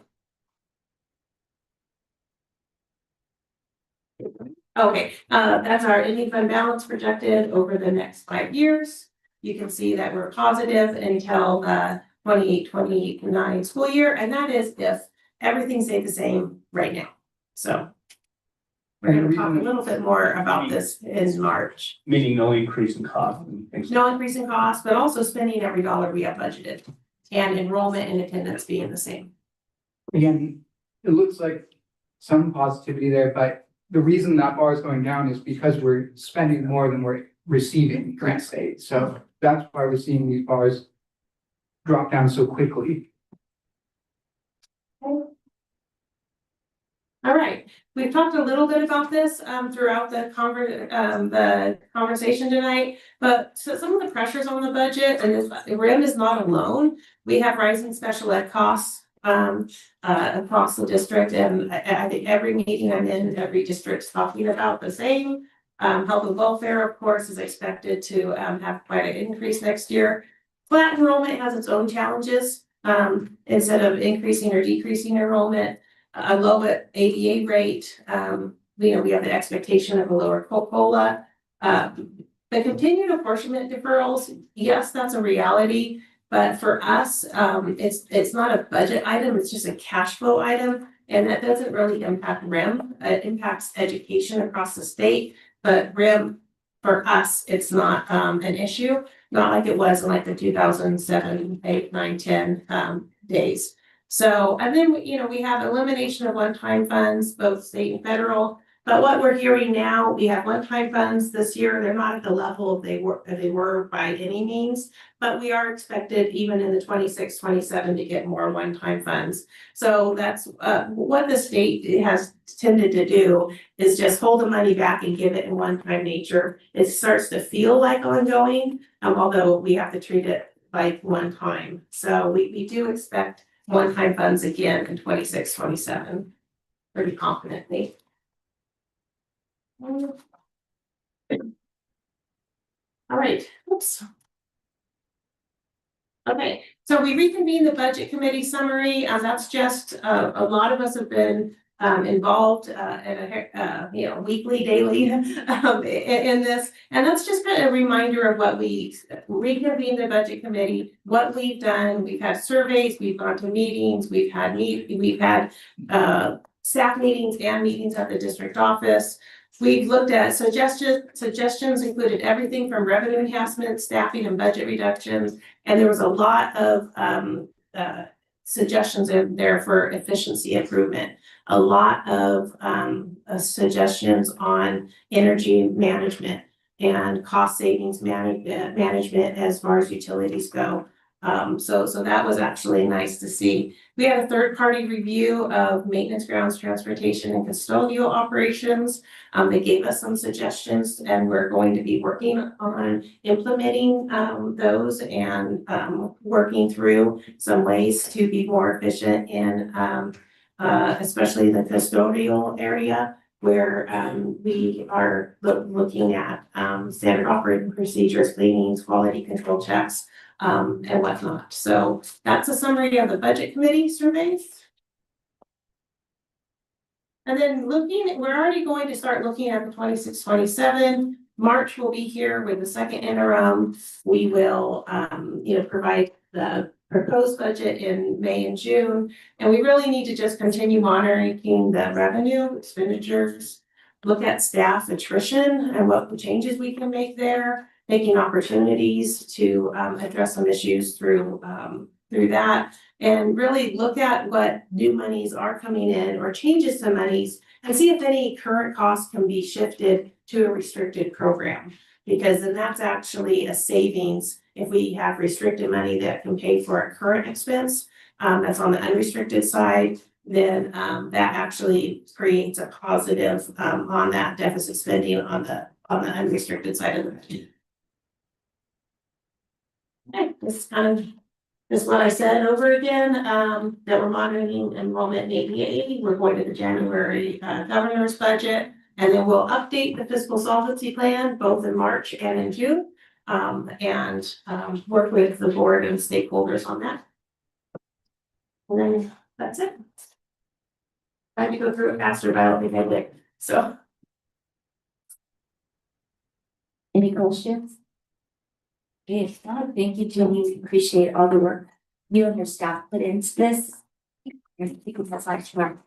Okay, that's our ending fund balance projected over the next 5 years. You can see that we're positive until 2029 school year, and that is if everything stayed the same right now. So we're gonna talk a little bit more about this in March. Meaning no increase in cost and things. No increase in cost, but also spending every dollar we have budgeted, and enrollment and attendance being the same. Again, it looks like some positivity there, but the reason that bar is going down is because we're spending more than we're receiving grant state. So that's why we're seeing these bars drop down so quickly. All right, we've talked a little bit about this throughout the conversation tonight, but so some of the pressures on the budget, and RIM is not alone. We have rising special ed costs across the district, and I think every meeting I'm in, every district's talking about the same. Health and welfare, of course, is expected to have quite an increase next year. Flat enrollment has its own challenges. Instead of increasing or decreasing enrollment, a low ADA rate, we have the expectation of a lower COLA. The continued apportionment deferrals, yes, that's a reality. But for us, it's not a budget item, it's just a cash flow item. And that doesn't really impact RIM, it impacts education across the state, but RIM, for us, it's not an issue, not like it was in like the 2007, 8, 9, 10 days. So, and then, you know, we have elimination of one-time funds, both state and federal. But what we're hearing now, we have one-time funds this year. They're not at the level they were by any means, but we are expected even in the 26, 27 to get more one-time funds. So that's what the state has tended to do is just hold the money back and give it in one-time nature. It starts to feel like ongoing, although we have to treat it like one time. So we do expect one-time funds again in 26, 27, pretty confidently. All right, oops. Okay, so we reconvened the budget committee summary, and that's just, a lot of us have been involved in a you know, weekly, daily in this. And that's just been a reminder of what we reconvened the budget committee, what we've done. We've had surveys, we've gone to meetings, we've had staff meetings and meetings at the district office. We've looked at suggestions included everything from revenue enhancement, staffing, and budget reductions. And there was a lot of suggestions in there for efficiency improvement. A lot of suggestions on energy management and cost savings management as far as utilities go. So that was actually nice to see. We had a third-party review of maintenance, grounds, transportation, and custodial operations. They gave us some suggestions, and we're going to be working on implementing those and working through some ways to be more efficient in especially the custodial area, where we are looking at standard operating procedures, cleanings, quality control checks, and whatnot. So that's a summary of the budget committee surveys. And then we're already going to start looking at the 26, 27. March will be here with the second interim. We will, provide the proposed budget in May and June. And we really need to just continue monitoring the revenue expenditures, look at staff attrition and what changes we can make there, making opportunities to address some issues through that, and really look at what new monies are coming in or changes to monies and see if any current costs can be shifted to a restricted program. Because then that's actually a savings if we have restricted money that can pay for a current expense, that's on the unrestricted side, then that actually creates a positive on that deficit spending on the unrestricted side of the budget. Okay, this is kind of just what I said over again, that we're monitoring enrollment in ABA. We're going to the January governor's budget, and then we'll update the fiscal solvency plan both in March and in June, and work with the board and stakeholders on that. And then that's it. I had to go through it faster, but I don't think I did. So. Any questions? If not, thank you, Jenny. Appreciate all the work you and your staff put into this. And think of that last one.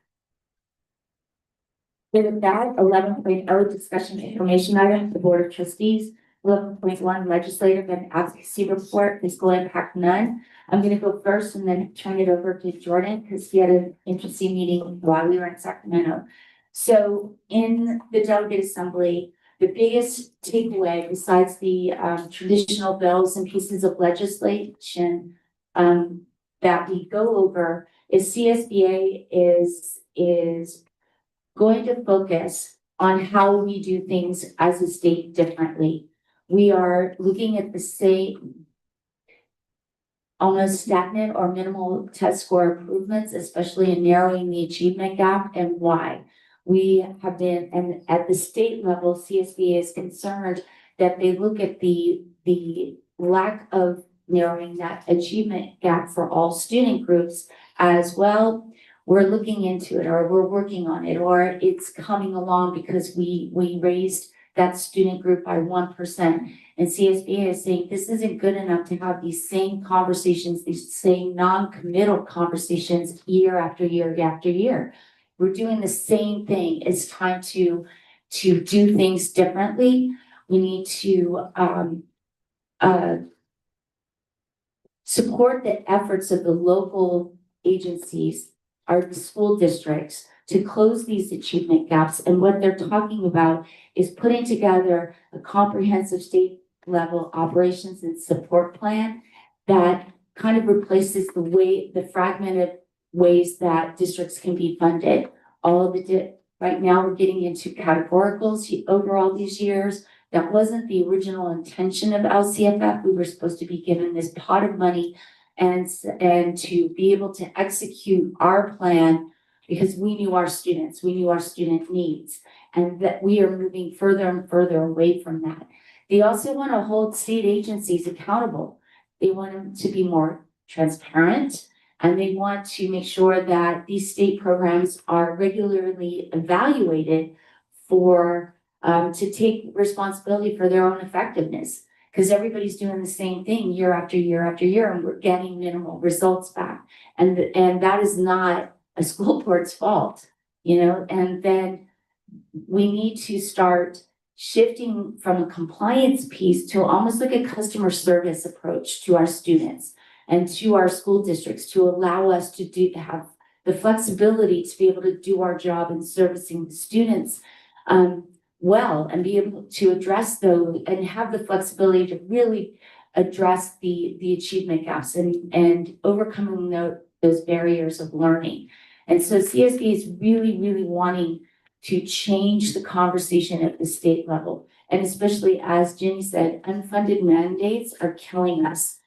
With that, 11.0 discussion information item, the Board of Trustees, 11.1 legislative and advocacy report, fiscal impact none. I'm gonna go first and then turn it over to Jordan because he had an interesting meeting while we were in Sacramento. So in the delegate assembly, the biggest takeaway besides the traditional bills and pieces of legislation that we go over is CSBA is going to focus on how we do things as a state differently. We are looking at the same almost stagnant or minimal test score improvements, especially in narrowing the achievement gap, and why. We have been, and at the state level, CSBA is concerned that they look at the lack of narrowing that achievement gap for all student groups as well. We're looking into it, or we're working on it, or it's coming along because we raised that student group by 1%. And CSBA is saying this isn't good enough to have these same conversations, these same non-committal conversations year after year after year. we're doing the same thing. It's time to do things differently. We need to support the efforts of the local agencies, our school districts, to close these achievement gaps. And what they're talking about is putting together a comprehensive state level operations and support plan that kind of replaces the fragmented ways that districts can be funded. All of right now we're getting into categoricals over all these years. That wasn't the original intention of LCFF. We were supposed to be given this pot of money and to be able to execute our plan because we knew our students, we knew our student needs, and that we are moving further and further away from that. They also want to hold state agencies accountable. They want them to be more transparent, and they want to make sure that these state programs are regularly evaluated for to take responsibility for their own effectiveness, because everybody's doing the same thing year after year after year, and we're getting minimal results back. And that is not a school board's fault, and then we need to start shifting from a compliance piece to almost like a customer service approach to our students and to our school districts to allow us to have the flexibility to be able to do our job in servicing the students well, and be able to address those and have the flexibility to really address the achievement gaps and overcoming those barriers of learning. And so CSB is really, really wanting to change the conversation at the state level. And especially, as Jenny said, unfunded mandates are killing us.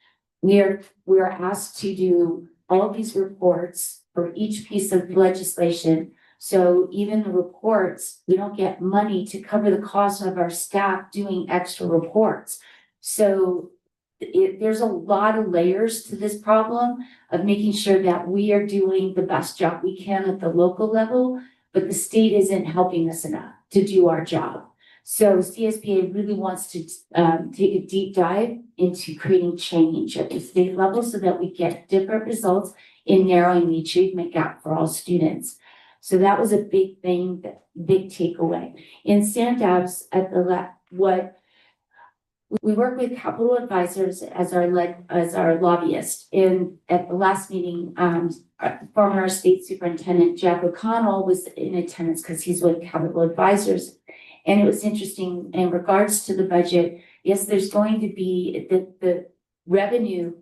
We're asked to do all these reports for each piece of legislation. So even the reports, we don't get money to cover the cost of our staff doing extra reports. So there's a lot of layers to this problem of making sure that we are doing the best job we can at the local level, but the state isn't helping us enough to do our job. So CSBA really wants to take a deep dive into creating change at the state level so that we get different results in narrowing the achievement gap for all students. So that was a big thing, big takeaway. In Sandabs at we work with capital advisors as our lobbyist. And at the last meeting, former state superintendent Jack O'Connell was in attendance because he's with capital advisors. And it was interesting in regards to the budget. Yes, there's going to be the revenue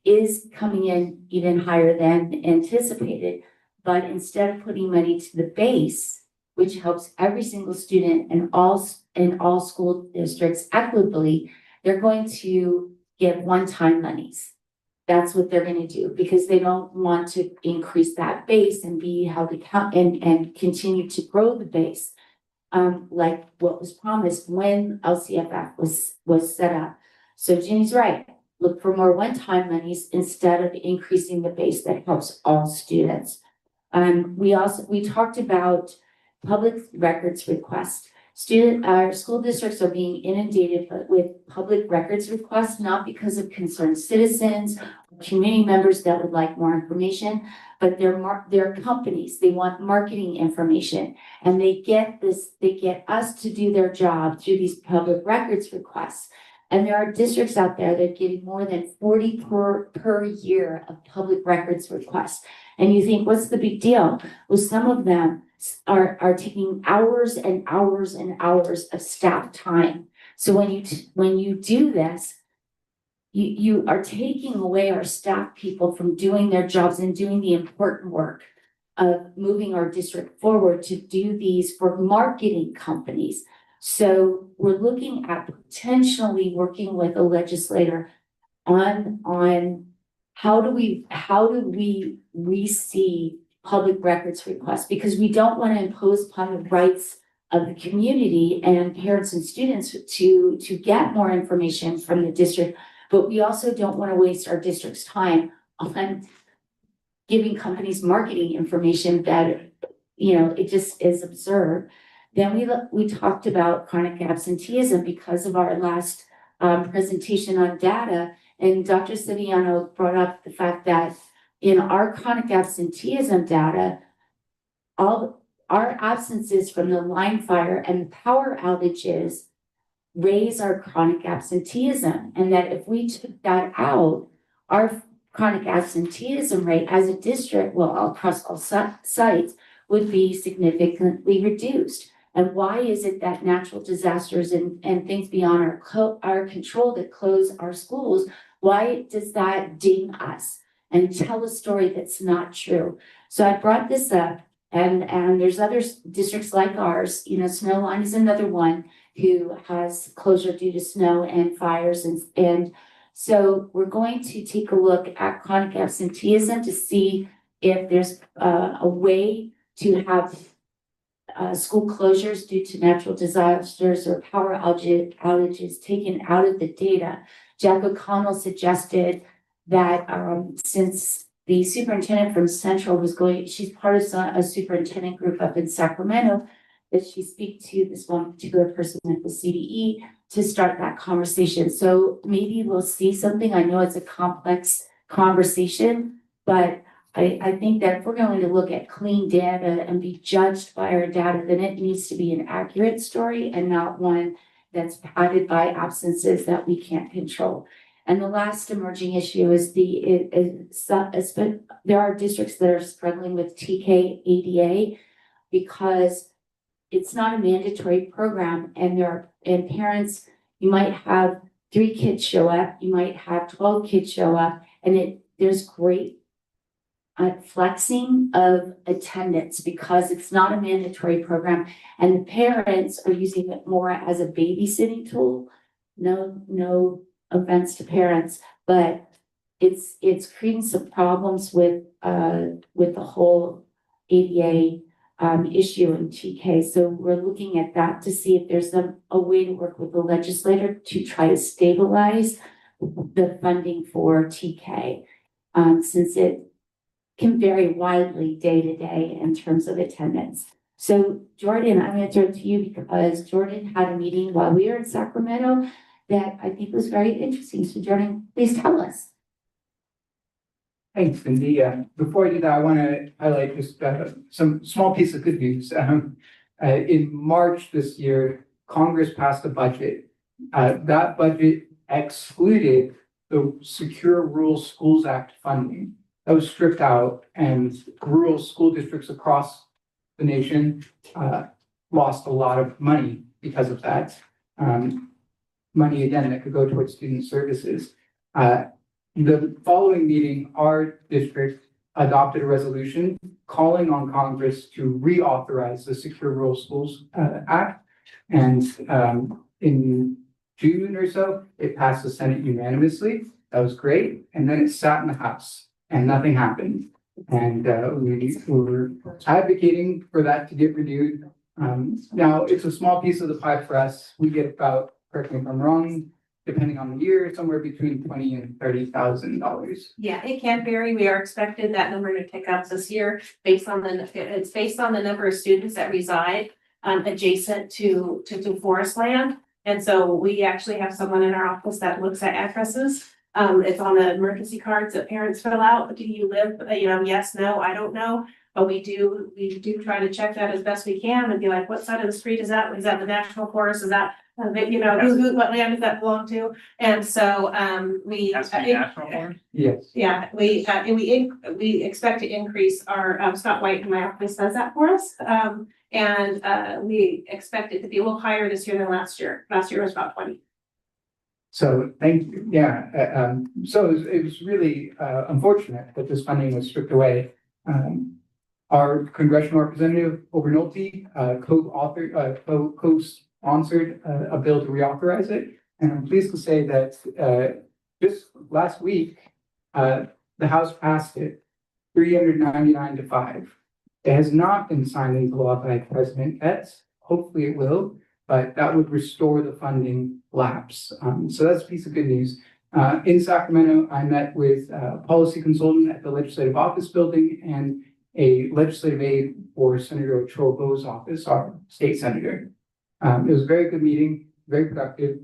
is coming in even higher than anticipated. But instead of putting money to the base, which helps every single student and all school districts equitably, they're going to give one-time monies. That's what they're going to do because they don't want to increase that base and be held accountable and continue to grow the base, like what was promised when LCFF was set up. So Ginny's right. Look for more one-time monies instead of increasing the base that helps all students. We talked about public records requests. Our school districts are being inundated with public records requests, not because of concerned citizens, or community members that would like more information, but they're companies. They want marketing information, and they get us to do their job through these public records requests. And there are districts out there that are getting more than 40 per year of public records requests. And you think, what's the big deal? Well, some of them are taking hours and hours and hours of staff time. So when you do this, you are taking away our staff people from doing their jobs and doing the important work of moving our district forward to do these for marketing companies. So we're looking at potentially working with a legislator on how do we re-see public records requests, because we don't want to impose upon the rights of the community and parents and students to get more information from the district, but we also don't want to waste our district's time on giving companies marketing information that, it just is absurd. Then we talked about chronic absenteeism because of our last presentation on data, and Dr. Civiano brought up the fact that in our chronic absenteeism data, all our absences from the line fire and power outages raise our chronic absenteeism, and that if we took that out, our chronic absenteeism rate as a district, well, across all sites, would be significantly reduced. And why is it that natural disasters and things beyond our control that close our schools, why does that ding us and tell a story that's not true? So I brought this up, and there's other districts like ours, you know, Snow Line is another one who has closure due to snow and fires, and so we're going to take a look at chronic absenteeism to see if there's a way to have school closures due to natural disasters or power outages taken out of the data. Jack O'Connell suggested that since the superintendent from Central was she's part of a superintendent group up in Sacramento, that she speak to this one particular person at the CDE to start that conversation. So maybe we'll see something. I know it's a complex conversation, but I think that if we're going to look at clean data and be judged by our data, then it needs to be an accurate story and not one that's padded by absences that we can't control. And the last emerging issue is there are districts that are struggling with TK ADA because it's not a mandatory program, and parents, you might have 3 kids show up, you might have 12 kids show up, and there's great flexing of attendance because it's not a mandatory program, and the parents are using it more as a babysitting tool. No offense to parents, but it's creating some problems with the whole ADA issue in TK. So we're looking at that to see if there's a way to work with the legislator to try to stabilize the funding for TK, since it can vary widely day to day in terms of attendance. So Jordan, I'm going to throw it to you because Jordan had a meeting while we were in Sacramento that I think was very interesting. So Jordan, please tell us. Thanks, Cindy. Before I do that, I want to highlight just some small piece of good news. In March this year, Congress passed a budget. That budget excluded the Secure Rural Schools Act funding. That was stripped out, and rural school districts across the nation lost a lot of money because of that. Money, again, that could go towards student services. The following meeting, our district adopted a resolution calling on Congress to reauthorize the Secure Rural Schools Act. And in June or so, it passed the Senate unanimously. That was great. And then it sat in the House and nothing happened. And we were advocating for that to get renewed. Now, it's a small piece of the pie for us. We get about, correct me if I'm wrong, depending on the year, somewhere between $20,000 and $30,000. Yeah, it can vary. We are expected that number to tick up this year based on it's based on the number of students that reside adjacent to forest land. And so we actually have someone in our office that looks at addresses. It's on the emergency cards that parents fill out. Do you live, yes, no, I don't know. But we do try to check that as best we can and be like, what side of the street is that? Is that the national forest? Is that, what land does that belong to? And so, Yes. yeah, we expect to increase our, Scott White in my office does that for us. And we expect it to be a little higher this year than last year. Last year was about 20. So thank you. Yeah. So it was really unfortunate that this funding was stripped away. Our congressional representative Obernolte co-sponsored a bill to reauthorize it. And I'm pleased to say that just last week, the House passed it 399 to 5. It has not been signed into law by President yet. Hopefully it will, but that would restore the funding lapse. So that's a piece of good news. In Sacramento, I met with a policy consultant at the Legislative Office Building and a legislative aide for Senator Ochoa Bo's office, our state senator. It was a very good meeting, very productive.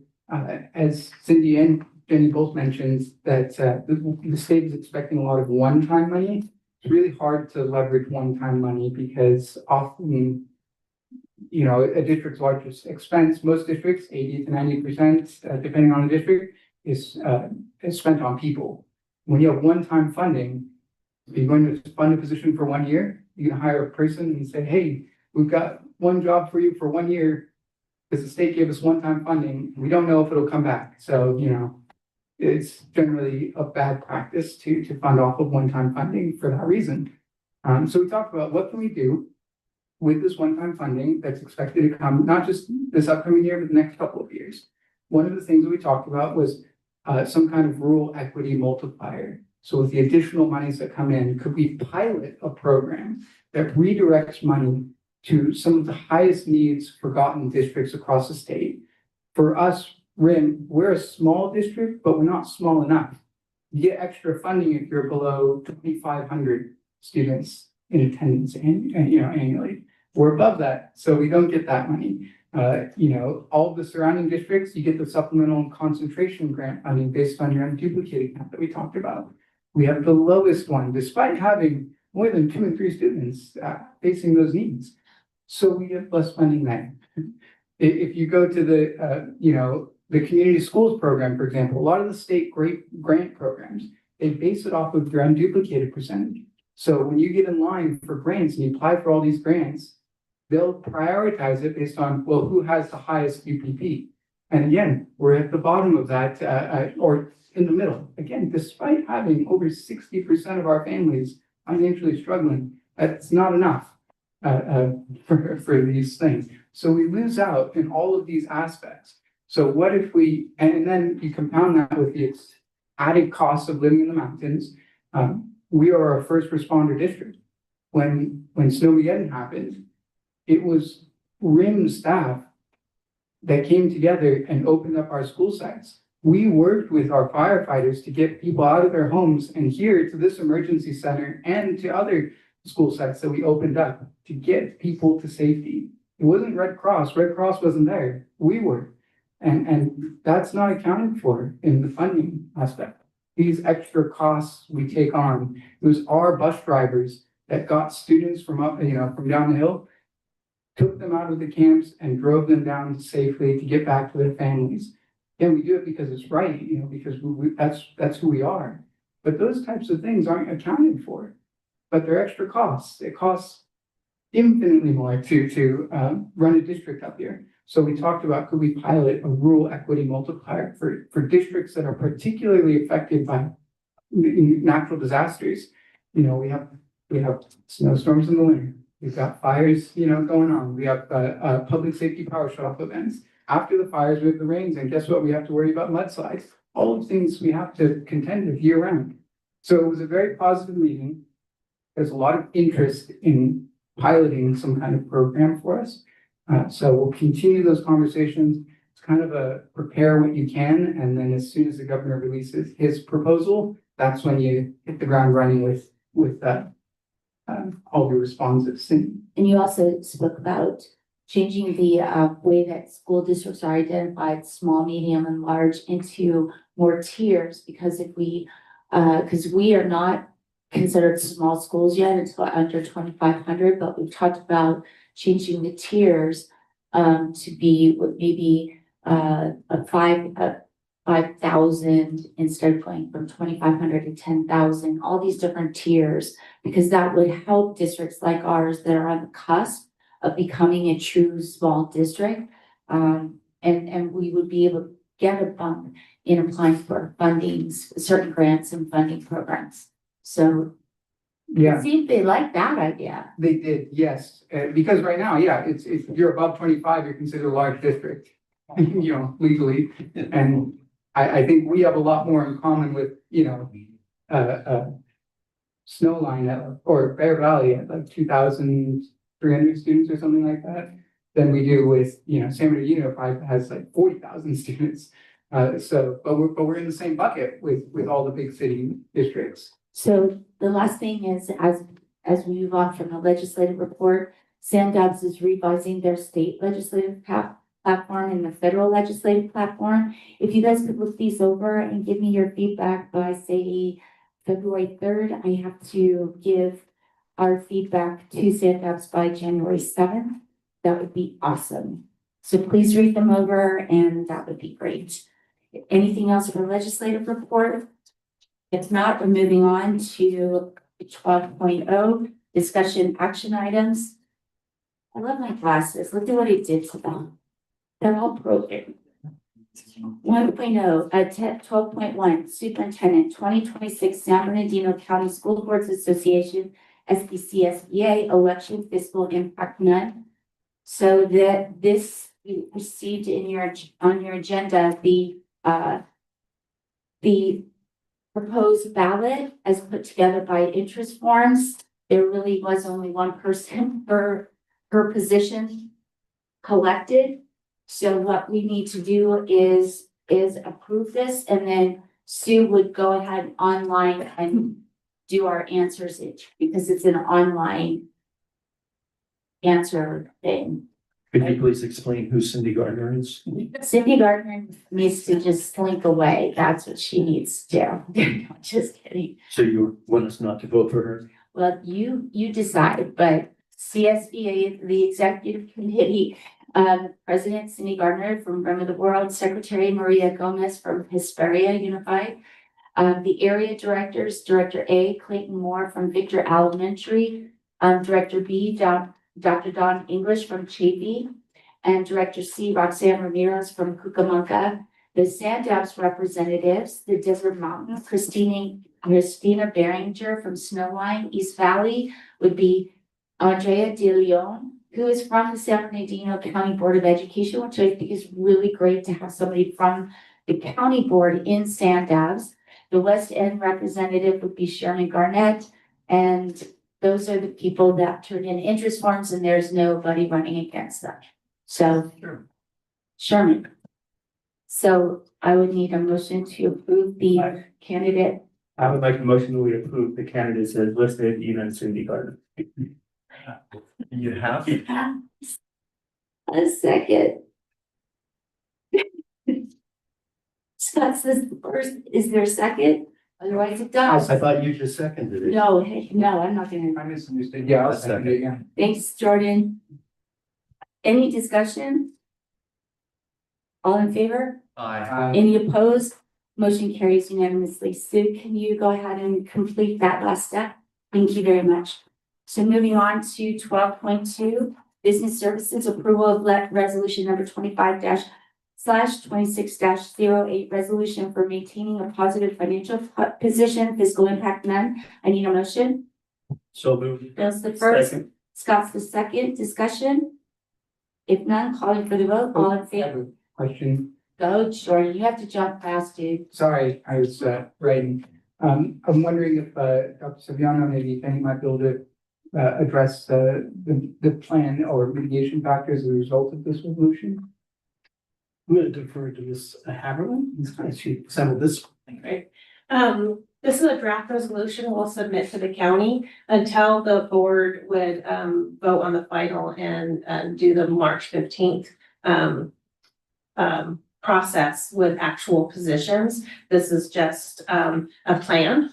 As Cindy and Jenny both mentioned, that the state is expecting a lot of one-time money. it's really hard to leverage one-time money because often, you know, a district's largest expense, most districts, 80 to 90%, depending on the district, is spent on people. When you have one-time funding, you're going to fund a position for 1 year, you can hire a person and say, hey, we've got one job for you for 1 year because the state gave us one-time funding. We don't know if it'll come back. So, you know, it's generally a bad practice to fund off of one-time funding for that reason. So we talked about what can we do with this one-time funding that's expected to come, not just this upcoming year, but the next couple of years. One of the things that we talked about was some kind of rural equity multiplier. So with the additional monies that come in, could we pilot a program that redirects money to some of the highest needs forgotten districts across the state? For us, RIM, we're a small district, but we're not small enough. You get extra funding if you're below 2,500 students in attendance annually. We're above that, so we don't get that money. All of the surrounding districts, you get the supplemental and concentration grant funding based on your unduplicated count that we talked about. We have the lowest one, despite having more than 2 and 3 students facing those needs. So we get less funding there. If you go to the community schools program, for example, a lot of the state grant programs, they base it off of your unduplicated percentage. So when you get in line for grants and you apply for all these grants, they'll prioritize it based on, well, who has the highest UPP? And again, we're at the bottom of that, or in the middle. Again, despite having over 60% of our families financially struggling, that's not enough for these things. So we lose out in all of these aspects. So what if and then you compound that with the added costs of living in the mountains. We are a first responder district. When Snowmageddon happened, it was RIM staff that came together and opened up our school sites. We worked with our firefighters to get people out of their homes and here to this emergency center and to other school sites that we opened up to get people to safety. It wasn't Red Cross. Red Cross wasn't there. We were. And that's not accounted for in the funding aspect. These extra costs we take on, it was our bus drivers that got students from down the hill, took them out of the camps and drove them down safely to get back to their families. And we do it because it's right, because that's who we are. But those types of things aren't accounted for, but they're extra costs. It costs infinitely more to run a district up here. So we talked about, could we pilot a rural equity multiplier for districts that are particularly affected by natural disasters? We have snowstorms in the winter. We've got fires, going on. We have public safety power shutoff events. After the fires, we have the rains, and guess what? We have to worry about mudslides. All of the things we have to contend with year round. So it was a very positive meeting. There's a lot of interest in piloting some kind of program for us. So we'll continue those conversations. It's kind of a prepare what you can, and then as soon as the governor releases his proposal, that's when you hit the ground running with all the responses. And you also spoke about changing the way that school districts are identified, small, medium, and large, into more tiers, because we are not considered small schools yet until under 2,500, but we've talked about changing the tiers to be maybe a 5,000 instead of going from 2,500 to 10,000, all these different tiers, because that would help districts like ours that are on the cusp of becoming a true small district. And we would be able to get a bump in applying for fundings, certain grants and funding programs. So yeah, see if they like that idea. they did, yes. Because right now, it's if you're above 25, you're considered a large district, legally. And I think we have a lot more in common with, Snowline or Bear Valley at like 2,300 students or something like that than we do with, San Bernardino has like 40,000 students. But we're in the same bucket with all the big city districts. So the last thing is, as we move on from the legislative report, SAMDUBS is revising their state legislative platform and the federal legislative platform. If you guys could look these over and give me your feedback by, say, February 3rd. I have to give our feedback to Sandabs by January 7th. That would be awesome. So please read them over and that would be great. Anything else for legislative report? If not, we're moving on to 12.0, discussion action items. I love my glasses. Look at what it did to them. They're all broken. 1.0, 12.1, Superintendent, 2026 San Bernardino County School Boards Association, SBCSBA, election fiscal impact none. So that this you received in on your agenda, the proposed ballot as put together by interest forms. There really was only one person per position collected. So what we need to do is approve this, and then Sue would go ahead online and do our answers because it's an online answer thing. Could you please explain who Cindy Gardner is? Cindy Gardner needs to just slink away. That's what she needs to do. Just kidding. So you want us not to vote for her? Well, you decide, but CSBA, the executive committee, President Cindy Gardner from Rim of the World, Secretary Maria Gomez from Hesperia Unified, the area directors, Director A, Clayton Moore from Victor Elementary, Director B, Dr. Don English from Chafee, and Director C, Roxanne Ramirez from Cucamonga. The Sandabs representatives, the Desert Mountain, Christina Behringer from Snowline, East Valley would be Andrea De Leon, who is from the San Bernardino County Board of Education, which I think is really great to have somebody from the county board in Sandabs. The West End representative would be Sherman Garnett, and those are the people that turned in interest forms, and there's nobody running against them. So, Sherman. So I would need a motion to approve the candidate. I would like a motion that we approve the candidates as listed, even Cindy Gardner. You have? A second. Scott says the first, is there a second? Otherwise it I does. thought you just seconded it. No, hey, no, I'm not gonna. I misunderstood. Yeah, I'll second it, yeah. Thanks, Jordan. Any discussion? All in favor? Any opposed? Motion carries unanimously. Sue, can you go ahead and complete that last step? Thank you very much. So moving on to 12.2, business services approval of resolution number 25/26-08, resolution for maintaining a positive financial position, fiscal impact none. I need a motion. So moved. Bill's the first, Second. Scott's the second. Discussion? If none, calling for the vote, all in I have favor? a question. Go, Jordan, you have to jump fast, dude. Sorry, I was writing. I'm wondering if Dr. Saviano, maybe Penny might be able to address the plan or mitigation factors as a result of this resolution. I'm going to defer to Ms. Haberlin. She assembled this. Right. This is a draft resolution we'll submit to the county until the board would vote on the final and do the March 15th process with actual positions. This is just a plan.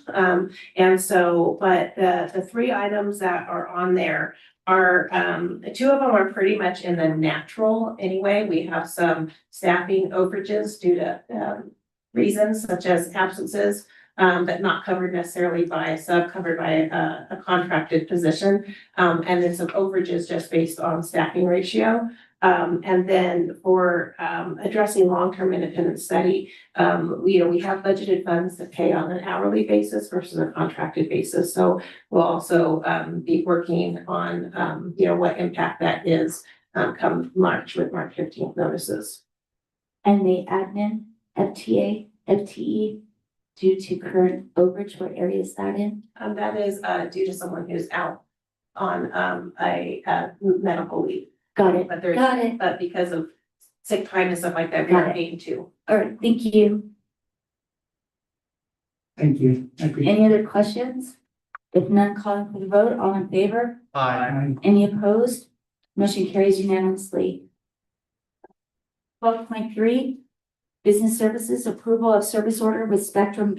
And so, but the three items that are on there are, two of them are pretty much in the natural anyway. We have some staffing overages due to reasons such as absences, but not covered necessarily by a sub, covered by a contracted position. And then some overages just based on staffing ratio. And then for addressing long-term independent study, we have budgeted funds to pay on an hourly basis versus a contracted basis. So we'll also be working on what impact that is come March with March 15th notices. And the admin, FTA, FTE, due to current overage, what area is that in? That is due to someone who's out on a medical leave. Got it, But there's, got it. but because of sick time and stuff like that, Got we're it. paying too. All right, thank you. Thank you. I appreciate Any other questions? If none, calling for the vote, all in favor? it. Any opposed? Motion carries unanimously. 12.3, business services, approval of service order with Spectrum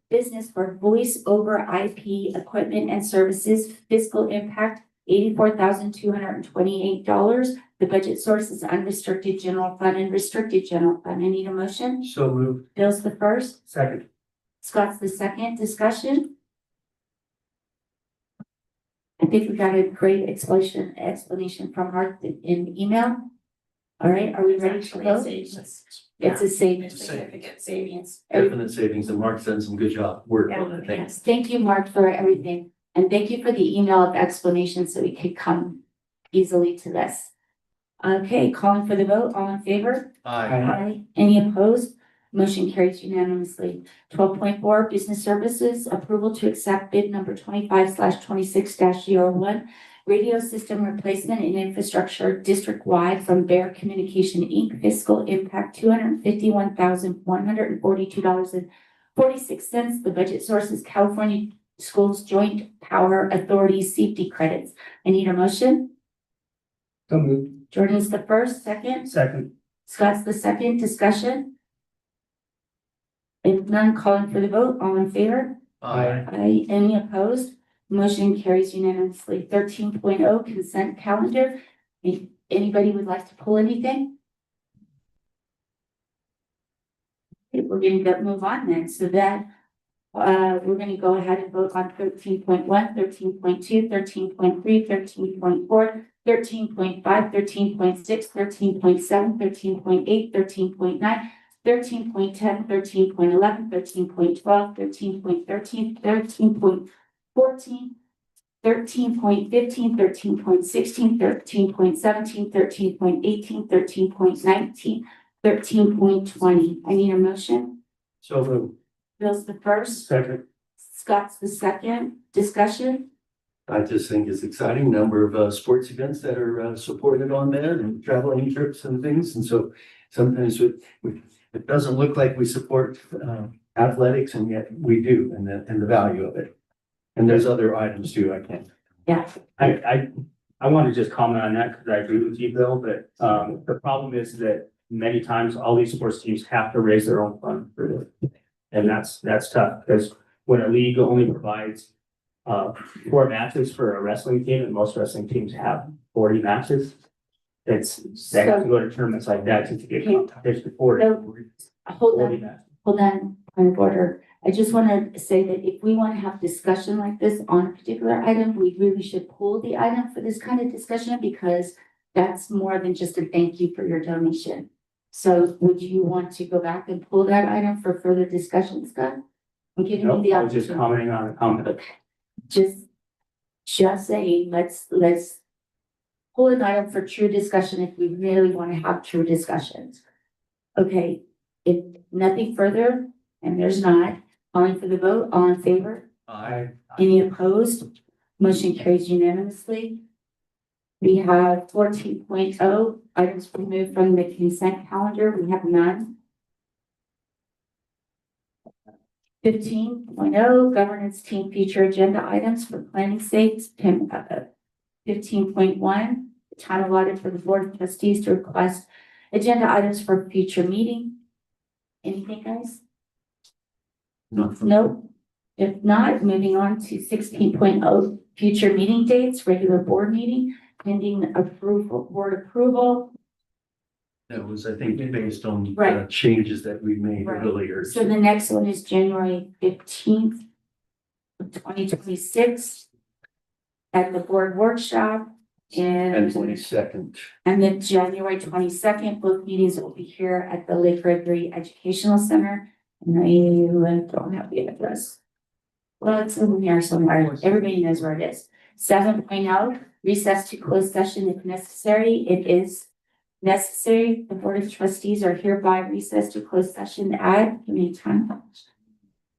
business for voice over IP equipment and services, fiscal impact $84,228. The budget source is unrestricted general fund and restricted general fund. I need a motion. So moved. Bill's the first, Second. Scott's the second. Discussion. I think we got a great explanation from Mark in email. All right, are we ready to vote? It's a savings. Significant savings. Definite savings, and Mark's done some good job, work on it, thanks. Yes, thank you, Mark, for everything. And thank you for the email of explanation so we could come easily to this. Okay, calling for the vote. All in favor? Aye. Any opposed? Motion carries unanimously. 12.4 business services, approval to accept bid number 25/26-01. Radio system replacement and infrastructure district-wide from Bear Communication Inc. Fiscal impact $251,142.46. The budget source is California Schools Joint Power Authority safety credits. I need a motion. So moved. Jordan's the first, second. Second. Scott's the second. Discussion. If none, calling for the vote. All in favor? Aye. Any opposed? Motion carries unanimously. 13.0 consent calendar. If anybody would like to pull anything? Okay, we're gonna move on then. So that we're gonna go ahead and vote on 13.1, 13.2, 13.3, 13.4, 13.5, 13.6, 13.7, 13.8, 13.9, 13.10, 13.11, 13.12, 13.13, 13.14, 13.15, 13.16, 13.17, 13.18, 13.19, 13.20. I need a motion. So moved. Bill's the first, Second. Scott's the second. Discussion. I just think it's exciting number of sports events that are supported on that and traveling trips and things. And so sometimes it doesn't look like we support athletics, and yet we do, and the value of it. And there's other items too, I can't. Yeah. I want to just comment on that because I agree with you, Bill, but the problem is that many times all these sports teams have to raise their own fund for this. And that's tough because when a league only provides 4 matches for a wrestling team, and most wrestling teams have 40 matches. They have to go to tournaments like that to get competition for it. Hold on, point of order. I just want to say that if we want to have discussion like this on a particular item, we really should pull the item for this kind of discussion because that's more than just a thank you for your donation. So would you want to go back and pull that item for further discussion, Scott? I'm giving you the I was just opportunity. commenting on a comment. Just saying, let's pull an item for true discussion if we really want to have true discussions. Okay, if nothing further, and there's not, calling for the vote, all in favor? Aye. Any opposed? Motion carries unanimously. We have 14.0 items removed from the consent calendar. We have none. 15.0 governance team future agenda items for planning sakes. 15.1 time allotted for the board of trustees to request agenda items for future meeting. Anything, guys? Nope. If not, moving on to 16.0 future meeting dates, regular board meeting, pending approval, board approval. That was, I think, based on Right. changes that we made Right. earlier. So the next one is January 15th, 2026 at the board workshop. And 22nd. And then January 22nd, both meetings will be here at the Lake Gregory Educational Center. And I don't have the address. Well, it's in here somewhere. Everybody knows where it is. 7.0, recess to closed session if necessary. It is necessary. The Board of Trustees are hereby recessed to closed session at, give me time.